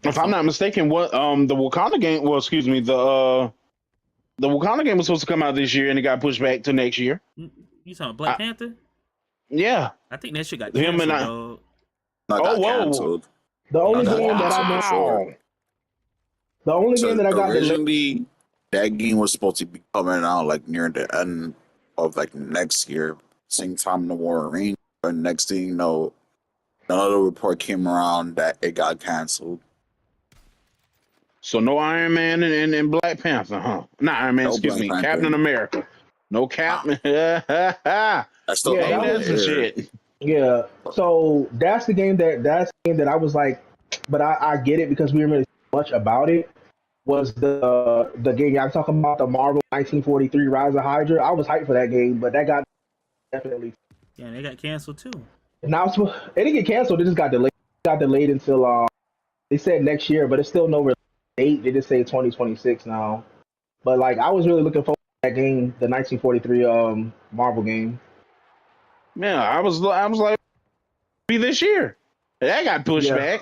if I'm not mistaken, what the Wakanda game, well, excuse me, the Wakanda game was supposed to come out this year and it got pushed back to next year. You talking Black Panther? Yeah. I think that shit got Him canceled, and I- dog. Not Oh, got whoa. canceled. The only That's game that I awesome. know, Sure. the only So game that I got delayed. originally, that game was supposed to be coming out like near the end of like next year, same time the War Arena. But next thing you know, another report came around that it got canceled. So no Iron Man and Black Panther, huh? Not Iron Man, No excuse Black me, Panther. Captain America. No Cap. Ain't I still Yeah, love that that was- some it. shit? Yeah, so that's the game that I was like, but I get it because we didn't really see much about it. Was the game y'all talking about, the Marvel 1943 Rise of Hydra? I was hyped for that game, but that got definitely Yeah, they got canceled too. now it didn't get canceled. It just got delayed. It got delayed until they said next year, but it's still no release date. They just say 2026 now. But like I was really looking forward to that game, the 1943 Marvel game. Yeah, I was like, be this year. That got pushed Yeah. back.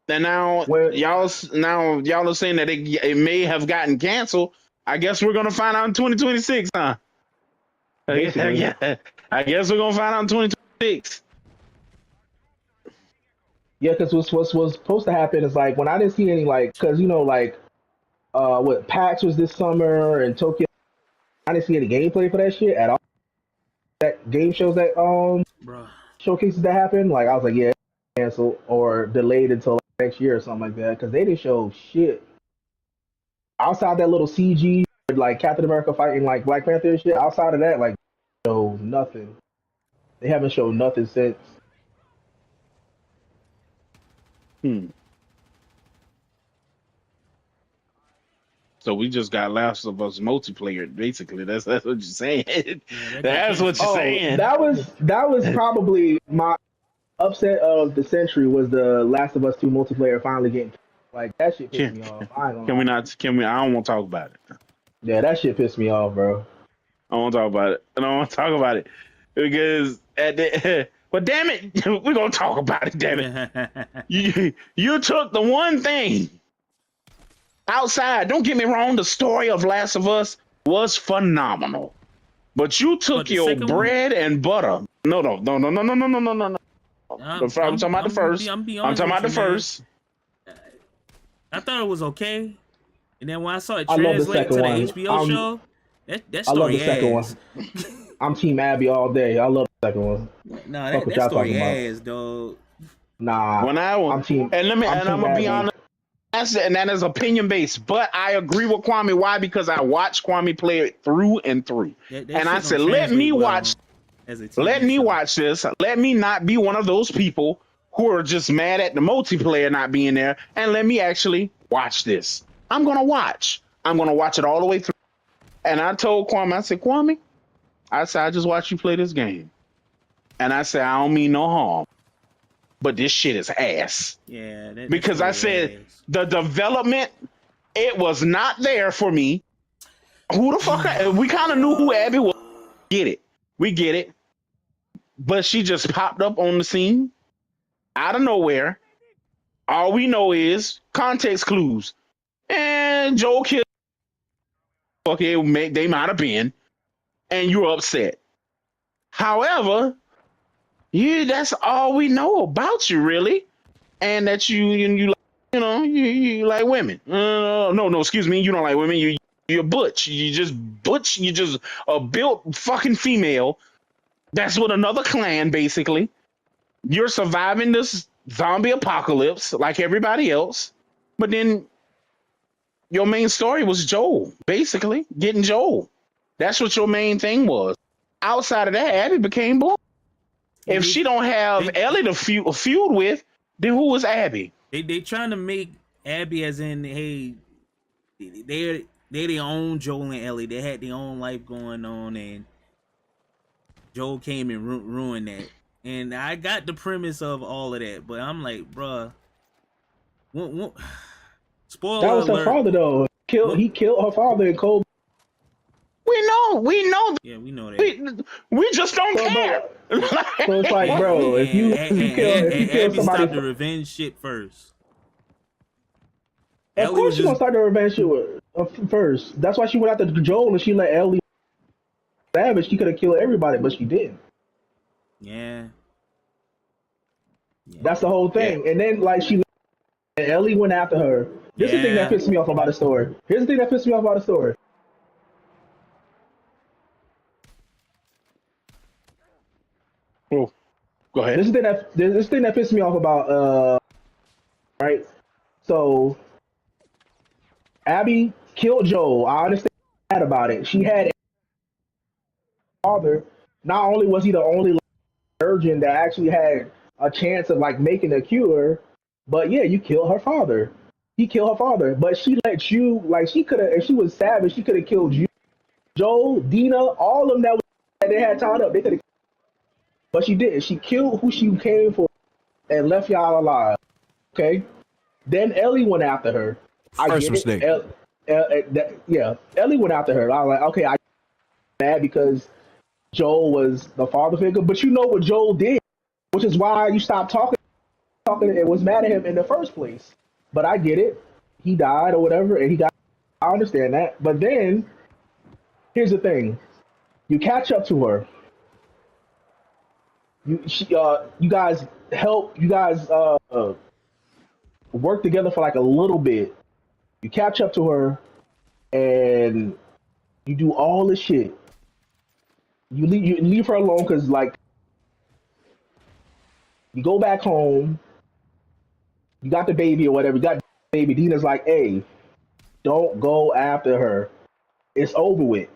And now Well- y'all are saying that it may have gotten canceled. I guess we're gonna find out in 2026, huh? Basically. Yeah, I guess we're gonna find out in 2026. Yeah, because what's supposed to happen is like when I didn't see any like, because you know like what PAX was this summer and Tokyo, I didn't see any gameplay for that shit at all. That game shows that Bruh. showcases that happened, like I was like, yeah, canceled or delayed until like, next year or something like that because they didn't show shit outside that little CG with like Captain America fighting like Black Panther and shit. Outside of that, like, show nothing. They haven't showed nothing since. So we just got Last of Us multiplayer, basically. That's what you're saying. that That's what you're Oh, saying. that was probably my upset of the century was the Last of Us 2 multiplayer finally getting like that shit pissed me off. I ain't gonna lie. Can we? I don't want to talk about it. Yeah, that shit pissed me off, bro. I don't want to talk about it. I don't want to talk about it because but damn it, we're gonna talk about it. Damn it, you took the one thing outside. Don't get me wrong. The story of Last of Us was phenomenal, but you took the your second bread and butter. No. I'm talking about the first. I'm I'm talking about the first. I thought it was okay, and then when I saw it I love the translate to second the one. HBO show, that I love story the second ass. one. I'm Team Abby all day. I love the second one. Nah, Fuck what that y'all story talking about. ass, dog. Nah, When I'm Team. and I'm gonna be Abby. honest. That is opinion based, but I agree with Kwame. Why? Because I watched Kwame play it through and through, That and I shit said, don't "Let me translate well watch. as a TV Let me show. watch this. Let me not be one of those people who are just mad at the multiplayer not being there, and let me actually watch this. I'm gonna watch. I'm gonna watch it all the way through." And I told Kwame, I said, "Kwame, I just watched you play this game, and I said I don't mean no harm, but this shit is ass." Yeah, Because I said the development, it was not there for me. Who the fuck? We kind of knew who Abby was. Get it, We get it. But she just popped up on the scene out of nowhere. All we know is context clues. And Joel killed. Okay, they might have been, and you're upset. However, that's all we know about you, really, and that you like women. No, excuse me, you don't like women. You're butch. You just butch. You just a built fucking female. That's with another clan, basically. You're surviving this zombie apocalypse like everybody else, but then your main story was Joel, basically getting Joel. That's what your main thing was. Outside of that, Abby became blind. If she don't have Ellie to feud with, then who was Abby? They trying to make Abby as in, hey, they their own Joel and Ellie. They had their own life going on, and Joel came and ruined that. And I got the premise of all of that, but I'm like, bruh, spoiler That was alert. her father though. He killed her father in cold. We know. Yeah, we know that. We just don't care. So it's like, bro, if you kill Abby somebody, stopped the revenge shit first. of course she gonna start the revenge shit first. That's why she went after Joel and she let Ellie savage. She could have killed everybody, but she didn't. Yeah. That's the whole thing. And then like and Ellie went after her. This is the thing that pissed me off about the story. Here's the thing that pissed me off about the story. Oh, go ahead. This thing that pissed me off about right. So Abby killed Joel. I understand about it. She had a father. Not only was he the only virgin that actually had a chance of like making a cure, but yeah, you killed her father. He killed her father, but she let you like she could have. If she was savage, she could have killed you, Joel, Dina, all of them that they had tied up. They could have. But she didn't. She killed who she came for and left y'all alive. Okay? Then Ellie went after her. First mistake. Yeah, Ellie went after her. I was like, okay, I mad because Joel was the father figure, but you know what Joel did, which is why you stopped talking and was mad at him in the first place. But I get it. He died or whatever, and he got. I understand that. But then, here's the thing: you catch up to her. You guys help. You guys work together for like a little bit. You catch up to her, and you do all this shit. You leave her alone because like you go back home. You got the baby or whatever. You got the baby. Dina's like, hey, don't go after her. It's over with.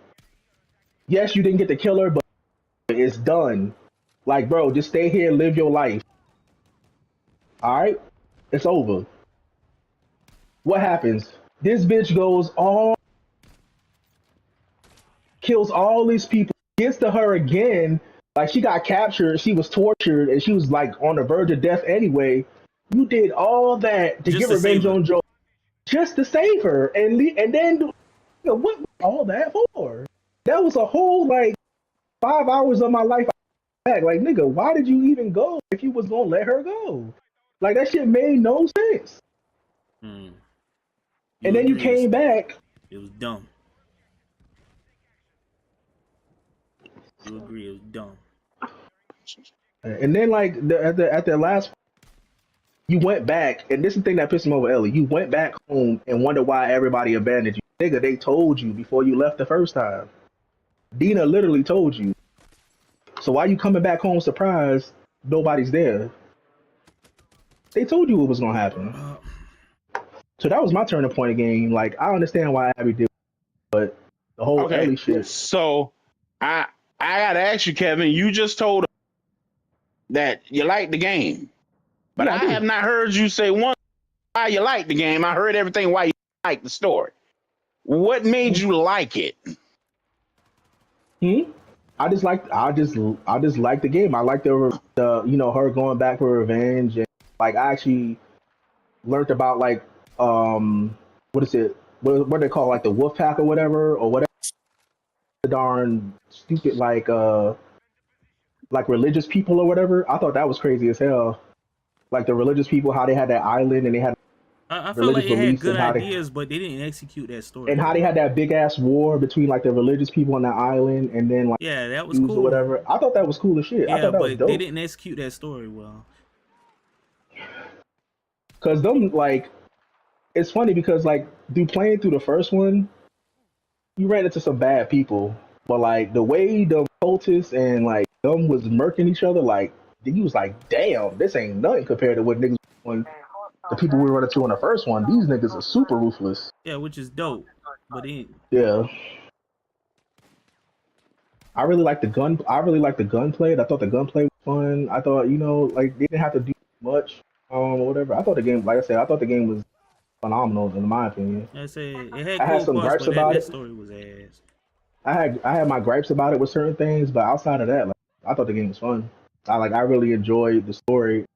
Yes, you didn't get to kill her, but it's done. Like, bro, just stay here and live your life. All right? It's over. What happens? This bitch goes kills all these people, gets to her again. Like, she got captured, she was tortured, and she was, like, on the verge of death anyway. You did all that to get revenge on Joe just to save her. And then, what all that for? That was a whole, like, 5 hours of my life back. Like, nigga, why did you even go if you was gonna let her go? Like, that shit made no sense. And then you came back. It was dumb. You agree? It was dumb. And then, like, at the last, you went back, and this is the thing that pissed me over, Ellie. You went back home and wonder why everybody abandoned you. Nigga, they told you before you left the first time. Dina literally told you. So why you coming back home surprised nobody's there? They told you what was gonna happen. So that was my turning point of game. Like, I understand why Abby did, but the whole Ellie shit. So I gotta ask you, Kevin. You just told us that you like the game, but I have not heard you say one why you like the game. I heard everything why you like the story. What made you like it? I just like the game. I like the her going back for revenge, and like I actually learned about like what is it? What they call like the wolf pack or whatever the darn stupid like like religious people or whatever. I thought that was crazy as hell. Like the religious people, how they had that island and they had I felt religious like it had beliefs good ideas, but they didn't execute that story and how they well. had that big ass war between like the religious people on that island and then like Yeah, that was Jews or cool. whatever. I thought that was cool as shit. I Yeah, thought that was but they dope. didn't execute that story well. Cause them like it's funny because like through playing through the first one, you ran into some bad people. But like the way the cultists and like them was murking each other, like he was like, damn, this ain't nothing compared to what niggas on the people we run into on the first one. These niggas are super ruthless. Yeah, which is dope. But it, Yeah. I really like the gun. I really like the gunplay. I thought the gunplay was fun. I thought, like they didn't have to do much, or whatever. I thought the game, like I said, I thought the game was phenomenal in my opinion. I say it had I had cool some parts, gripes but that, about that it. story was ass. I had my gripes about it with certain things, but outside of that, like, I thought the game was fun. I really enjoyed the story,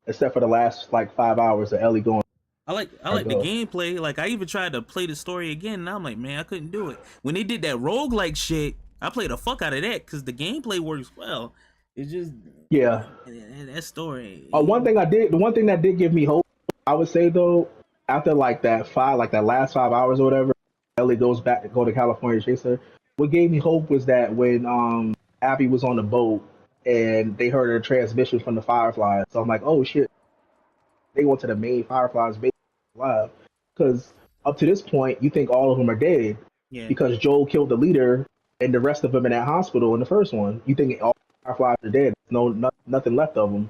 except for the last like 5 hours of Ellie going. I like the gameplay. Like I even tried to play the story again, and I'm like, man, I couldn't do it. When they did that roguelike shit, I played the fuck out of that because the gameplay works well. It's just Yeah. that story. One thing the one thing that did give me hope, I would say though, after like that last 5 hours or whatever, Ellie goes back to go to California to chase her. What gave me hope was that when Abby was on the boat and they heard her transmission from the Fireflies. So I'm like, oh shit, they went to the main Fireflies base alive. Because up to this point, you think all of them are dead Yeah. because Joel killed the leader and the rest of them in that hospital in the first one. You think all Fireflies are dead? Nothing left of them.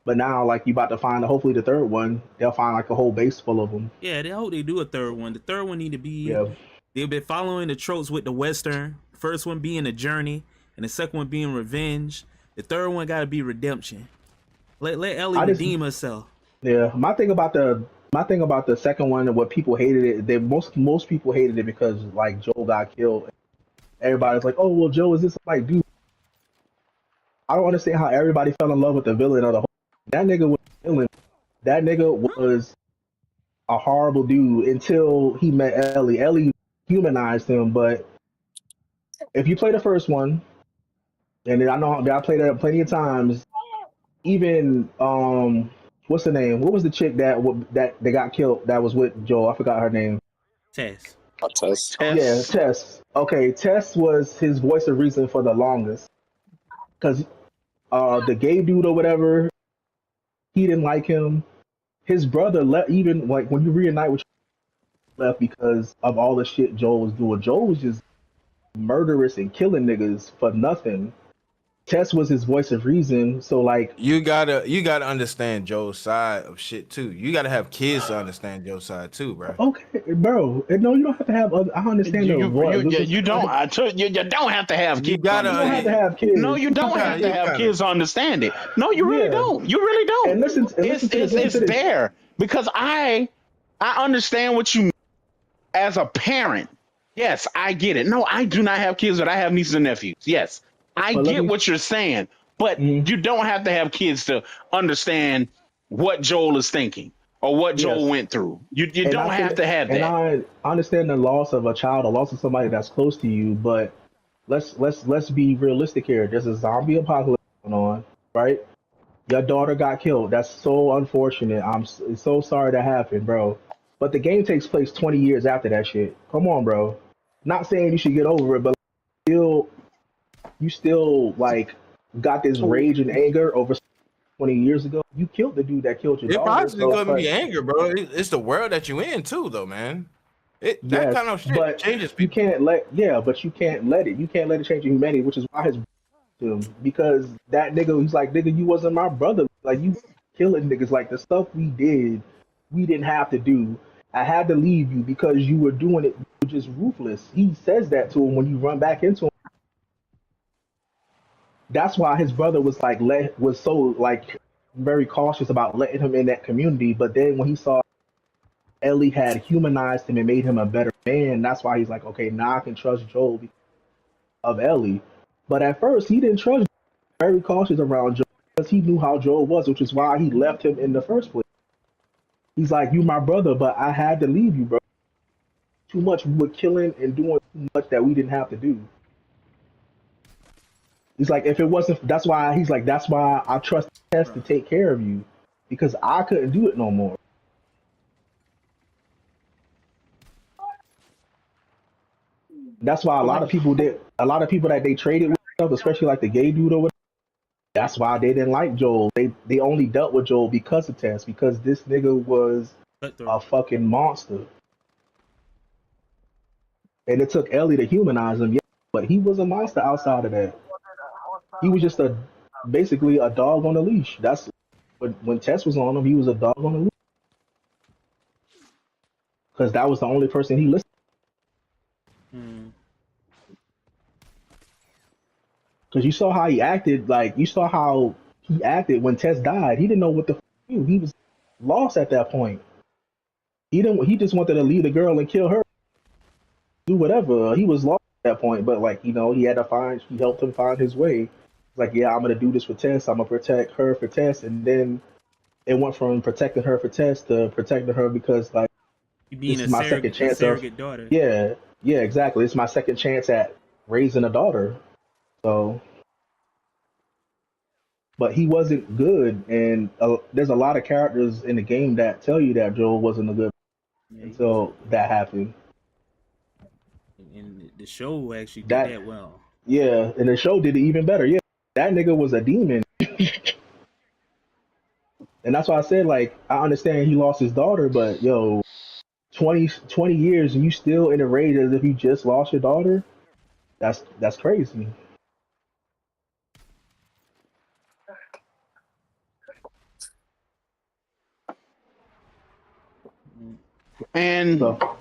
But now, like you about to find, hopefully the third one, they'll find like a whole base full of them. Yeah, they hope they do a third one. The third one need to be. Yeah, They've been following the tropes with the Western. First one being a journey, and the second one being revenge. The third one got to be redemption. Let Ellie redeem herself. Yeah, my thing about the second one and what people hated it, most people hated it because like Joel got killed. Everybody's like, oh well, Joe is this like dude? I don't understand how everybody fell in love with the villain of the whole. That nigga was a villain. That nigga was a horrible dude until he met Ellie. Ellie humanized him, but if you play the first one, and I know I played it plenty of times, even what's the name? What was the chick that they got killed? That was with Joel. I forgot her name. Tess. Tess. Yeah, Tess. Okay, Tess was his voice of reason for the longest, because the gay dude or whatever, he didn't like him. His brother left, even like when you reunite with left because of all the shit Joel was doing. Joel was just murderous and killing niggas for nothing. Tess was his voice of reason, so like you gotta understand Joe's side of shit too. You gotta have kids to understand Joe's side too, bro. okay, bro. No, you don't have to have. I understand You the voice. you don't. You don't have to have kids. You gotta. You don't have to have kids. No, you don't have to have kids to understand it. No, you really don't. You really don't. And listen It's to this. there because I understand what you mean as a parent. Yes, I get it. No, I do not have kids, but I have nieces and nephews. Yes, I get what you're saying, but you don't have to have kids to understand what Joel is thinking or what Joel went through. You don't have to have that. And I understand the loss of a child, the loss of somebody that's close to you, but let's be realistic here. There's a zombie apocalypse going on, right? Your daughter got killed. That's so unfortunate. I'm so sorry that happened, bro. But the game takes place 20 years after that shit. Come on, bro. Not saying you should get over it, but you still like got this rage and anger over 20 years ago. You killed the dude that killed your daughter. It probably gonna be anger, bro. It's the world that you in too, though, man. That kind of shit changes people. But you can't let it. You can't let it change your humanity, which is why his him, because that nigga, he's like, nigga, you wasn't my brother. Like, you killing niggas. Like, the stuff we did, we didn't have to do. I had to leave you because you were doing it. You were just ruthless. He says that to him when you run back into him. That's why his brother was like, was so like very cautious about letting him in that community. But then when he saw Ellie had humanized him and made him a better man, that's why he's like, okay, now I can trust Joel because of Ellie. But at first, he didn't trust Joel. Very cautious around Joel because he knew how Joel was, which is why he left him in the first place. He's like, you my brother, but I had to leave you, bro. Too much we were killing and doing too much that we didn't have to do. He's like, if it wasn't, that's why he's like, that's why I trust Tess to take care of you, because I couldn't do it no more. That's why a lot of people did. A lot of people that they traded with, especially like the gay dude or whatever. That's why they didn't like Joel. They only dealt with Joel because of Tess, because this nigga was a fucking monster. And it took Ellie to humanize him, yeah, but he was a monster outside of that. He was just basically a dog on a leash. That's when Tess was on him, he was a dog on a leash. Because that was the only person he listened Mm. Because you saw how he acted, like you saw how he acted when Tess died. He didn't know what the do. He was lost at that point. He just wanted to leave the girl and kill her. Do whatever. He was lost at that point, but like, he had to he helped him find his way. Like, yeah, I'm gonna do this for Tess, I'm gonna protect her for Tess, and then it went from protecting her for Tess to protecting her because like this is my second chance of daughter. Yeah, exactly. It's my second chance at raising a daughter. So, but he wasn't good, and there's a lot of characters in the game that tell you that Joel wasn't a good until that happened. And the show actually did That that well. Yeah, and the show did it even better. Yeah, that nigga was a demon. And that's why I said, like, I understand he lost his daughter, but yo, 20 years and you still in a rage as if you just lost your daughter? That's crazy. And So,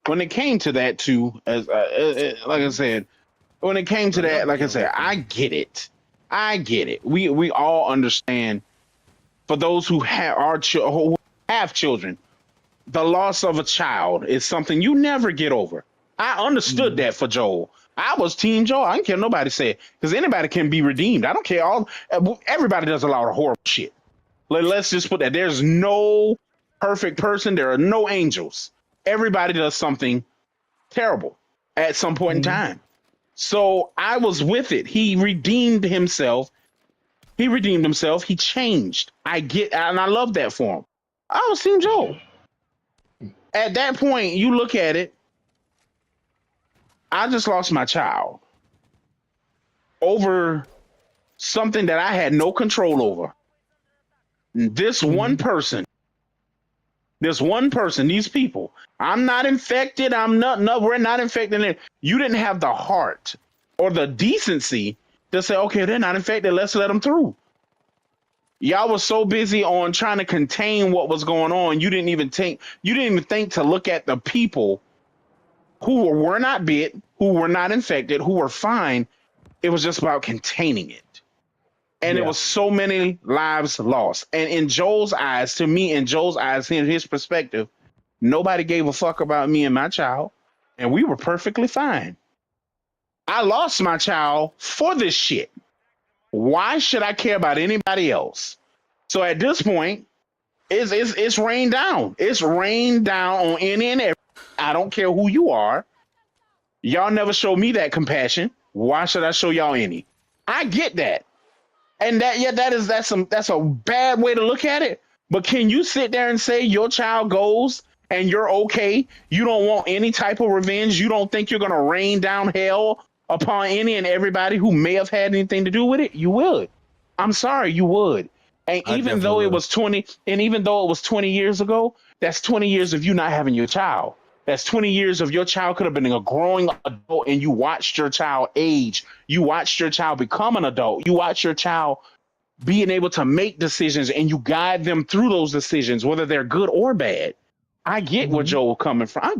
when it came to that too, as like I said, when it came to that, like I said, I get it. I get it. We all understand. For those who who have children, the loss of a child is something you never get over. I understood that for Joel. I was Team Joel. I don't care nobody said, because anybody can be redeemed. I don't care. Everybody does a lot of horrible shit. Let's just put that. There's no perfect person. There are no angels. Everybody does something terrible at some point in time. So I was with it. He redeemed himself. He changed. And I love that for him. I was Team Joel. At that point, you look at it, I just lost my child over something that I had no control over. This one person, these people, I'm not infected. No, we're not infected. You didn't have the heart or the decency to say, okay, they're not infected. Let's let them through. Y'all was so busy on trying to contain what was going on. You didn't even think to look at the people who were not bit, who were not infected, who were fine. It was just about containing it. And it was so many lives lost. And in Joel's eyes, in his perspective, nobody gave a fuck about me and my child. And we were perfectly fine. I lost my child for this shit. Why should I care about anybody else? So at this point, it's rained down. It's rained down on any and every. I don't care who you are. Y'all never show me that compassion. Why should I show y'all any? I get that. And that's a bad way to look at it. But can you sit there and say your child goes and you're okay? You don't want any type of revenge. You don't think you're gonna rain down hell upon any and everybody who may have had anything to do with it? You would. I'm sorry, you would. And even though it was 20 years ago, that's 20 years of you not having your child. That's 20 years of your child could have been a growing adult and you watched your child age. You watched your child become an adult. You watched your child being able to make decisions and you guide them through those decisions, whether they're good or bad. I get where Joel's coming from.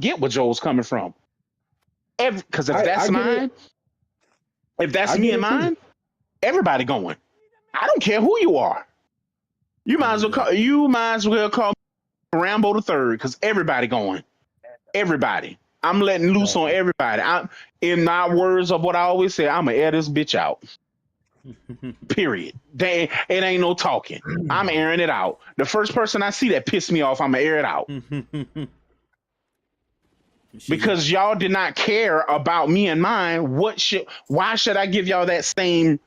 Because if that's mine, if that's me and mine, everybody going. I don't care who you are. You might as well call me Rambo the Third, because everybody going. Everybody. I'm letting loose on everybody. In my words of what I always say, I'm gonna air this bitch out. Period. It ain't no talking. I'm airing it out. The first person I see that pissed me off, I'm gonna air it out. because y'all did not care about me and mine. Why should I give y'all that same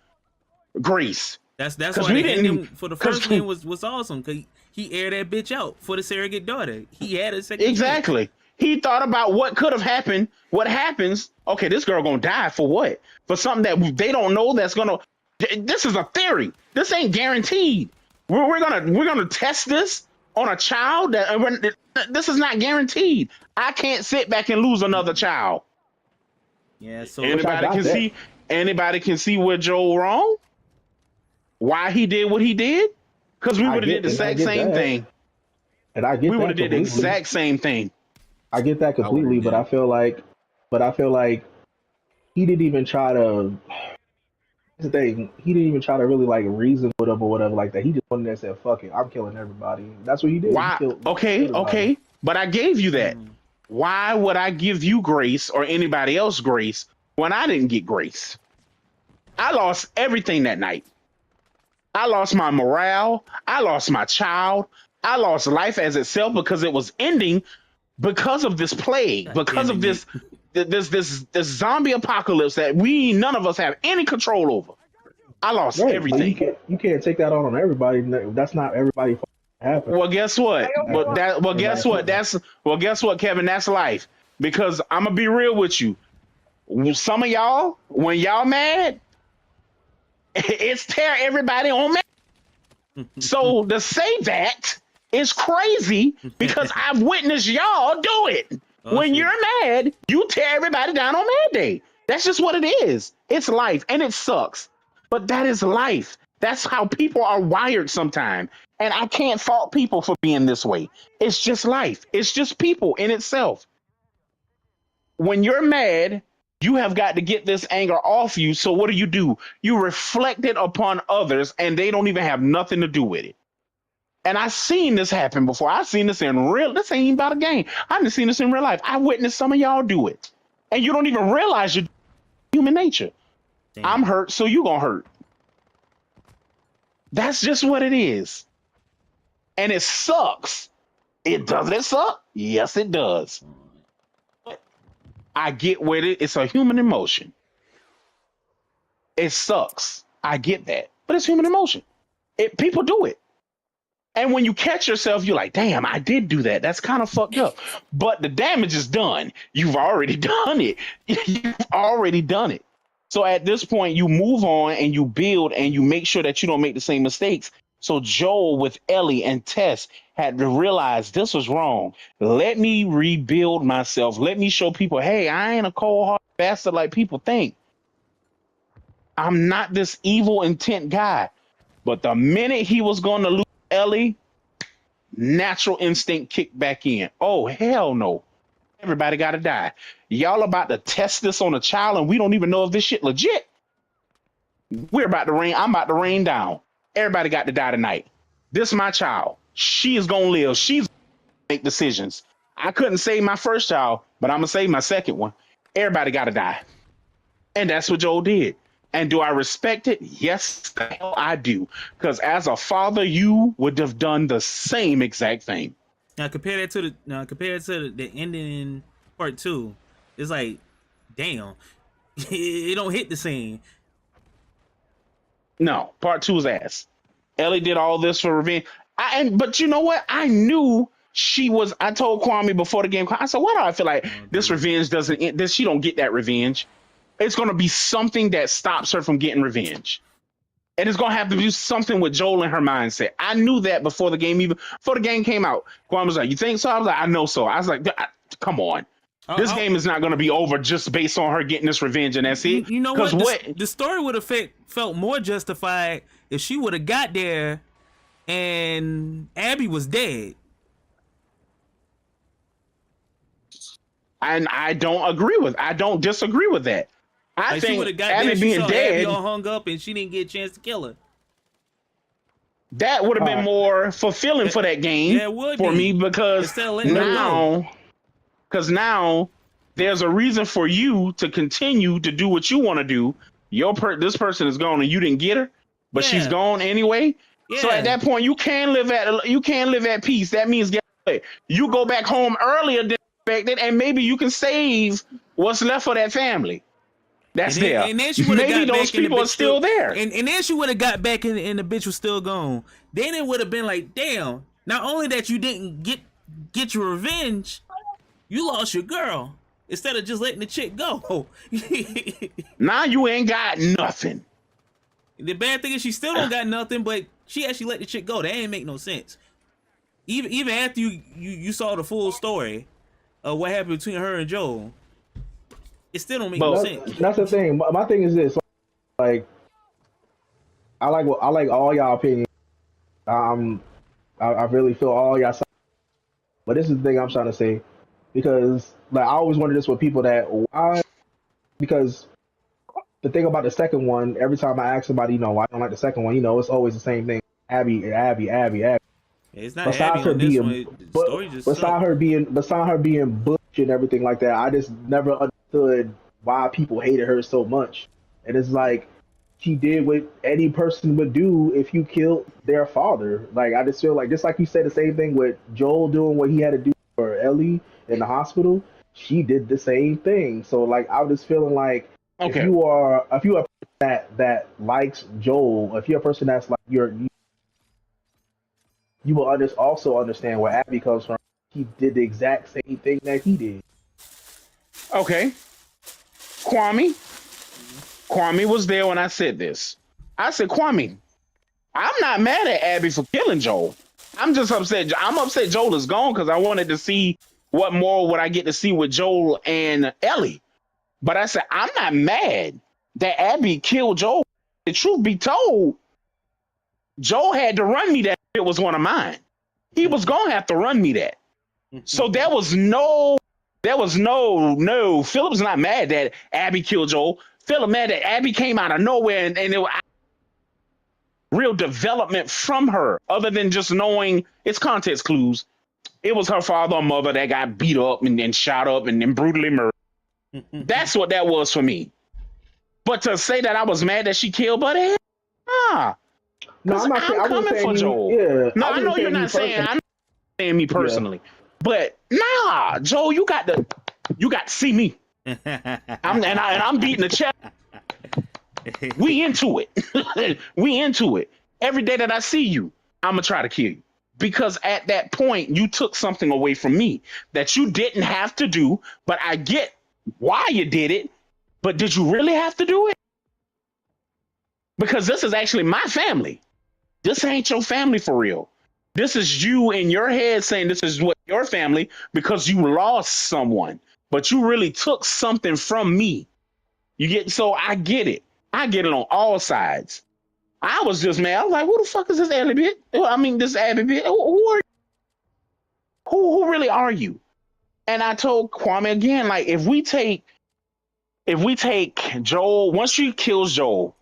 grace? That's why the ending for the first game was awesome, because he aired that bitch out for the surrogate daughter. He had a second exactly chance. He thought about what could have happened, what happens. Okay, this girl gonna die for what? For something that they don't know that's gonna. This is a theory. This ain't guaranteed. We're gonna test this on a child. This is not guaranteed. I can't sit back and lose another child. Yeah. So anybody can see where Joel wrong. Why he did what he did? Because we would have did the exact same thing. And I get we would have did the exact same thing. I get that completely, but I feel like he didn't even try to. He didn't even try to really like reason with him or whatever like that. He just went there and said, "Fuck it, I'm killing everybody." That's what he did. Why? Okay, but I gave you that. Why would I give you grace or anybody else grace when I didn't get grace? I lost everything that night. I lost my morale. I lost my child. I lost life as itself because it was ending because of this plague, because of this zombie apocalypse that none of us have any control over. I lost everything. You can't take that on everybody. That's not everybody. Happen. Well, guess what? Guess what, Kevin? That's life. Because I'm gonna be real with you. Some of y'all, when y'all mad, it's tear everybody on mad. So to say that is crazy because I've witnessed y'all do it. When you're mad, you tear everybody down on Mad Day. That's just what it is. It's life, and it sucks. But that is life. That's how people are wired sometimes. And I can't fault people for being this way. It's just life. It's just people in itself. When you're mad, you have got to get this anger off you. So what do? You reflect it upon others, and they don't even have nothing to do with it. And I've seen this happen before. I've seen this in real. This ain't even about a game. I've seen this in real life. I witnessed some of y'all do it, and you don't even realize you're human nature. Damn. I'm hurt, so you gonna hurt. That's just what it is, and it sucks. Doesn't it suck? Yes, it does. I get with it. It's a human emotion. It sucks. I get that, but it's human emotion. People do it. And when you catch yourself, you're like, damn, I did do that. That's kind of fucked up. But the damage is done. You've already done it. You've already done it. So at this point, you move on and you build and you make sure that you don't make the same mistakes. So Joel with Ellie and Tess had to realize this was wrong. Let me rebuild myself. Let me show people, hey, I ain't a cold-hearted bastard like people think. I'm not this evil intent guy. But the minute he was going to lose Ellie, natural instinct kicked back in. Oh, hell no. Everybody got to die. Y'all about to test this on a child and we don't even know if this shit legit. I'm about to rain down. Everybody got to die tonight. This is my child. She is going to live. She's going to make decisions. I couldn't save my first child, but I'm going to save my second one. Everybody got to die. And that's what Joel did. And do I respect it? Yes, the hell I do. Because as a father, you would have done the same exact thing. Now compare it to the ending in part 2. It's like, damn, it don't hit the same. No, part 2 is ass. Ellie did all this for revenge. But you know what? I knew she was. I told Kwame before the game. I said, why do I feel like this revenge doesn't end? She don't get that revenge. It's going to be something that stops her from getting revenge. And it's going to have to do something with Joel and her mindset. I knew that before the game came out. Kwame was like, you think so? I was like, I know so. I was like, come on. This game is not going to be over just based on her getting this revenge and that's it. You know what? The story would have felt more justified if she would have got there and Abby was dead. And I don't disagree with that. I think Abby being dead, all hung up, and she didn't get a chance to kill her. That would have been more fulfilling for that game for me because now there's a reason for you to continue to do what you want to do. This person is gone and you didn't get her, but she's gone anyway. Yeah. So at that point, you can live at peace. That means you go back home earlier than affected, and maybe you can save what's left for that family. That's there. And then she would have Maybe got those back and the people are bitch still there. And then she would have got back and the bitch was still gone. Then it would have been like, damn, not only that you didn't get your revenge, you lost your girl. Instead of just letting the chick go. Now you ain't got nothing. The bad thing is she still don't got nothing, but she actually let the chick go. That ain't make no sense. Even after you saw the full story of what happened between her and Joel, it still don't make no sense. That's the thing. My thing is this: like, I like all y'all opinions. I really feel all y'all sides. But this is the thing I'm trying to say, because like I always wonder this with people that why, because the thing about the second one, every time I ask somebody, why I don't like the second one, it's always the same thing. Abby. It's not Abby on this one. The story just beside her being butch and everything like that, I just never understood why people hated her so much. And it's like she did what any person would do if you killed their father. Like I just feel like, just like you said, the same thing with Joel doing what he had to do for Ellie in the hospital. She did the same thing. So like I'm just feeling like if you are a person that likes Joel, if you're a person that's like you will also understand where Abby comes from. He did the exact same thing that he did. Okay. Kwame was there when I said this. I said, Kwame, I'm not mad at Abby for killing Joel. I'm just upset. I'm upset Joel is gone because I wanted to see what more would I get to see with Joel and Ellie. But I said, I'm not mad that Abby killed Joel. The truth be told, Joel had to run me that it was one of mine. He was gonna have to run me that. So there was no. Philip's not mad that Abby killed Joel. Philip mad that Abby came out of nowhere and it was real development from her, other than just knowing it's context clues. It was her father or mother that got beat up and then shot up and then brutally murdered. That's what that was for me. But to say that I was mad that she killed Buddy, no, I'm not I'm coming for Joel. Yeah, no, I know you're not saying I'm not saying me personally, but Joel, you got to see me. I'm beating the chest. We into it. We into it. Every day that I see you, I'm gonna try to kill you. Because at that point, you took something away from me that you didn't have to do, but I get why you did it. But did you really have to do it? Because this is actually my family. This ain't your family for real. This is you in your head saying this is what your family because you lost someone, but you really took something from me. So I get it. I get it on all sides. I was just mad. I was like, who the fuck is this Ellie bitch? I mean, this Abby bitch. Who are you? Who really are you? And I told Kwame again, like, if we take Joel, once she kills Joel,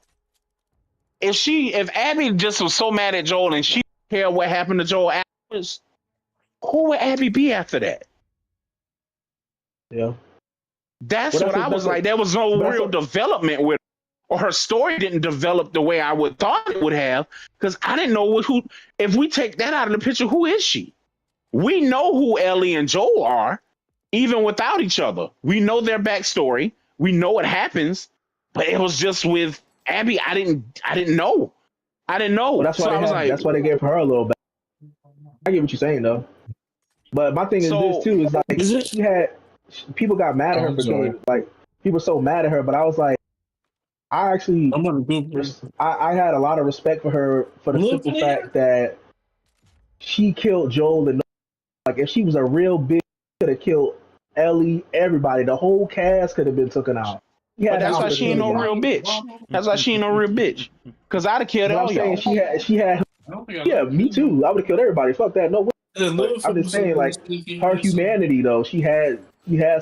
if Abby just was so mad at Joel and she didn't care what happened to Joel afterwards, who would Abby be after that? Yeah. That's what I was like. There was no real development with her, or her story didn't develop the way I would thought it would have, because I didn't know who. If we take that out of the picture, who is she? We know who Ellie and Joel are, even without each other. We know their backstory. We know what happens, but it was just with Abby. I didn't know. Well, that's why that's why they gave her a little bit. I get what you're saying though, but my thing is this too is like people got mad at her for killing, like people so mad at her, but I was like, I actually I had a lot of respect for her for the simple fact that she killed Joel, and like if she was a real bitch, could have killed Ellie, everybody, the whole cast could have been taken out. But that's why she ain't no real bitch. That's why she ain't no real bitch. Because I'd have killed all y'all. She had. Yeah, me too. I would have killed everybody. Fuck that. No way. But I'm just saying, like her humanity, though. She had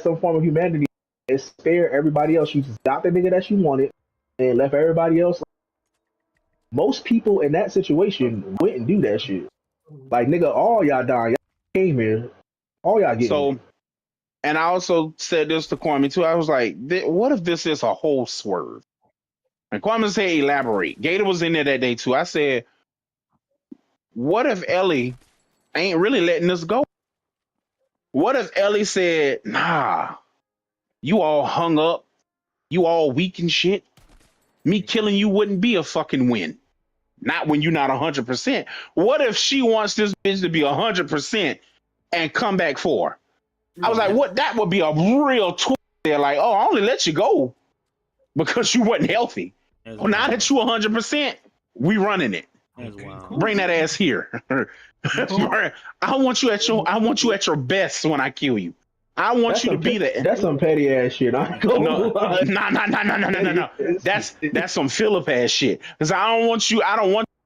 some form of humanity and spare everybody else. She just got the nigga that she wanted and left everybody else. Most people in that situation wouldn't do that shit. Like nigga, all y'all dying. Y'all came here. All y'all getting. So, and I also said this to Kwame too. I was like, what if this is a whole swerve? And Kwame said, elaborate. Gator was in there that day too. I said, what if Ellie ain't really letting us go? What if Ellie said, "Nah, you all hung up, you all weak and shit. Me killing you wouldn't be a fucking win. Not when you're not 100%. What if she wants this bitch to be 100% and come back for her? I was like, what? That would be a real twist there. Like, oh, I only let you go because you wasn't healthy. That's Oh, now wild. that you 100%, we running it. That's wild. Bring that ass here. I want you at your best when I kill you. I want That's you to some be there. that's some petty ass shit. I go No. That's some Philip ass shit. Because I don't want you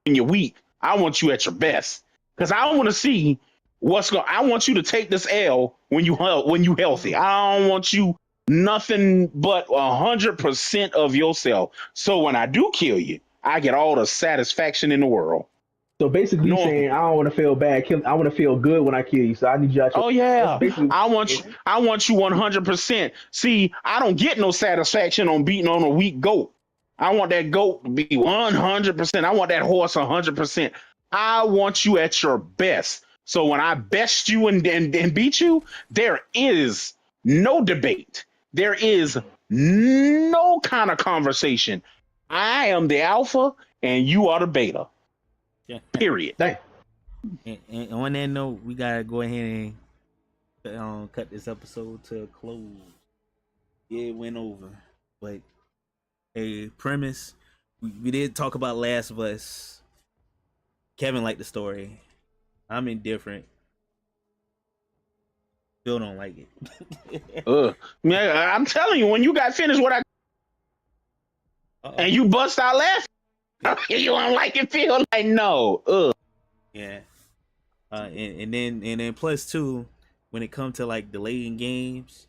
when you're weak. I want you at your best. Because I want to see I want you to take this L when you healthy. I don't want you nothing but 100% of yourself. So when I do kill you, I get all the satisfaction in the world. So basically, No. saying I don't want to feel bad. I want to feel good when I kill you. So I need you at your. Oh yeah, basically- I want you 100%. See, I don't get no satisfaction on beating on a weak goat. I want that goat to be 100%. I want that horse 100%. I want you at your best. So when I best you and beat you, there is no debate. There is no kind of conversation. I am the alpha and you are the beta. Yeah. Period. Dang. And on that note, we gotta go ahead and cut this episode to a close. Yeah, it went over, but a premise. We did talk about Last of Us. Kevin liked the story. I'm indifferent. Still don't like it. Man, I'm telling you, when you got finished what and you bust out laughing, you don't like it, feel like no. Yeah. And then plus two, when it comes to like delaying games,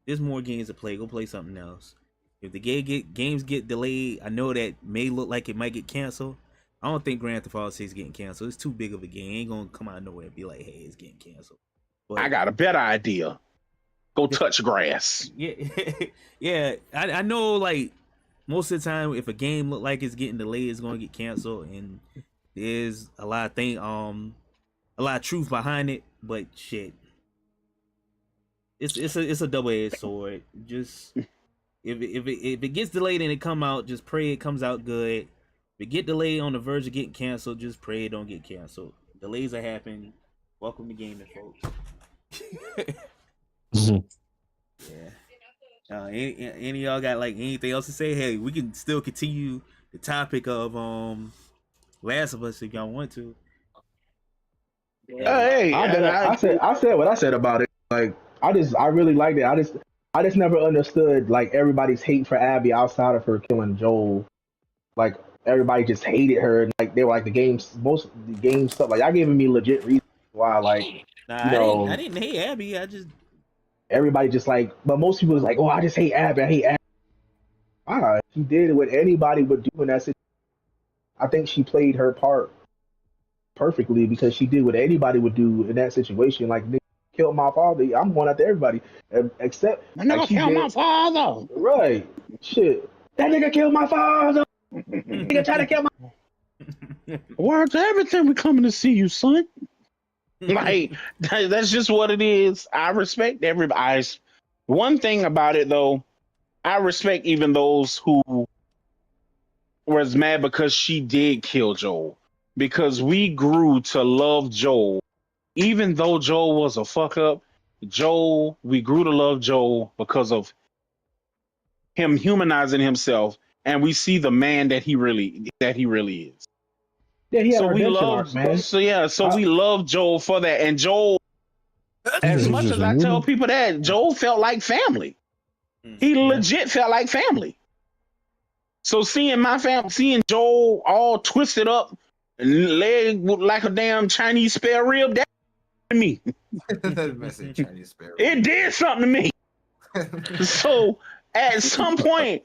there's more games to play. Go play something else. If the games get delayed, I know that may look like it might get canceled. I don't think Grand Theft Auto 6 is getting canceled. It's too big of a game. It ain't gonna come out of nowhere and be like, hey, it's getting canceled. But I got a better idea. Go touch grass. yeah, yeah. I know like most of the time if a game look like it's getting delayed, it's gonna get canceled, and there's a lot of truth behind it, but shit. It's a double-edged sword. Just if it gets delayed and it come out, just pray it comes out good. If it get delayed on the verge of getting canceled, just pray it don't get canceled. Delays are happening. Welcome to gaming, folks. Yeah. Any of y'all got like anything else to say? Hey, we can still continue the topic of Last of Us if y'all want to. Hey, I said what I said about it. Like I really liked it. I just never understood like everybody's hate for Abby outside of her killing Joel. Like everybody just hated her, and like they were like most of the game stuff. Like y'all giving me legit reasons why. Like Nah, I didn't hate Abby. I just everybody just like, but most people was like, oh, I just hate Abby. I hate Abby. She did what anybody would do in that situation. I think she played her part perfectly because she did what anybody would do in that situation. Like, nigga killed my father. I'm going after everybody except I never like, she killed did. my father. Right? Shit. That nigga killed my father. Nigga tried to kill my. Word to everything, we coming to see you, son. Like that's just what it is. I respect everybody. One thing about it though, I respect even those who was mad because she did kill Joel. Because we grew to love Joel. Even though Joel was a fuck up, we grew to love Joel because of him humanizing himself, and we see the man that he really is. Yeah, he had So a we redemption love, arc, man. we love Joel for that. And Joel, as much as I tell people that, Joel felt like family. He legit felt like family. So seeing Joel all twisted up, and leg like a damn Chinese spare rib, that to me. It did something to me. So at some point,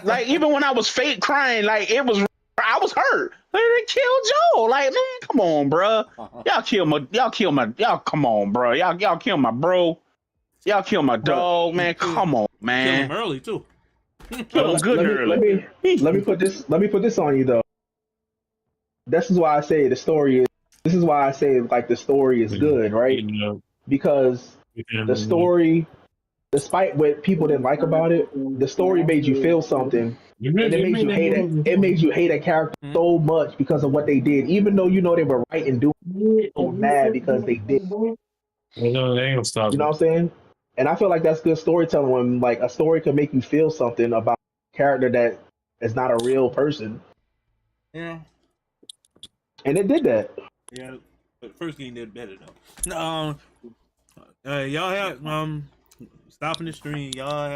like even when I was fake crying, like I was hurt. Like, they killed Joel. Like, man, come on, bro. Y'all come on, bro. Y'all kill my bro. Y'all kill my dog, man. Come on, man. kill him early too. Kill him good and early. Let me put this on you though. This is why I say the story is. This is why I say like the story is good, right? because the story, despite what people didn't like about it, the story made you feel something, and it made you hate it. It made you hate a character so much because of what they did, even though you know they were right and doing so mad because they did. They ain't gonna stop You know me. what I'm saying? And I feel like that's good storytelling when like a story can make you feel something about a character that is not a real person, Yeah. and it did that. Yeah. But the first game did better though. Y'all have stopping the stream. Y'all have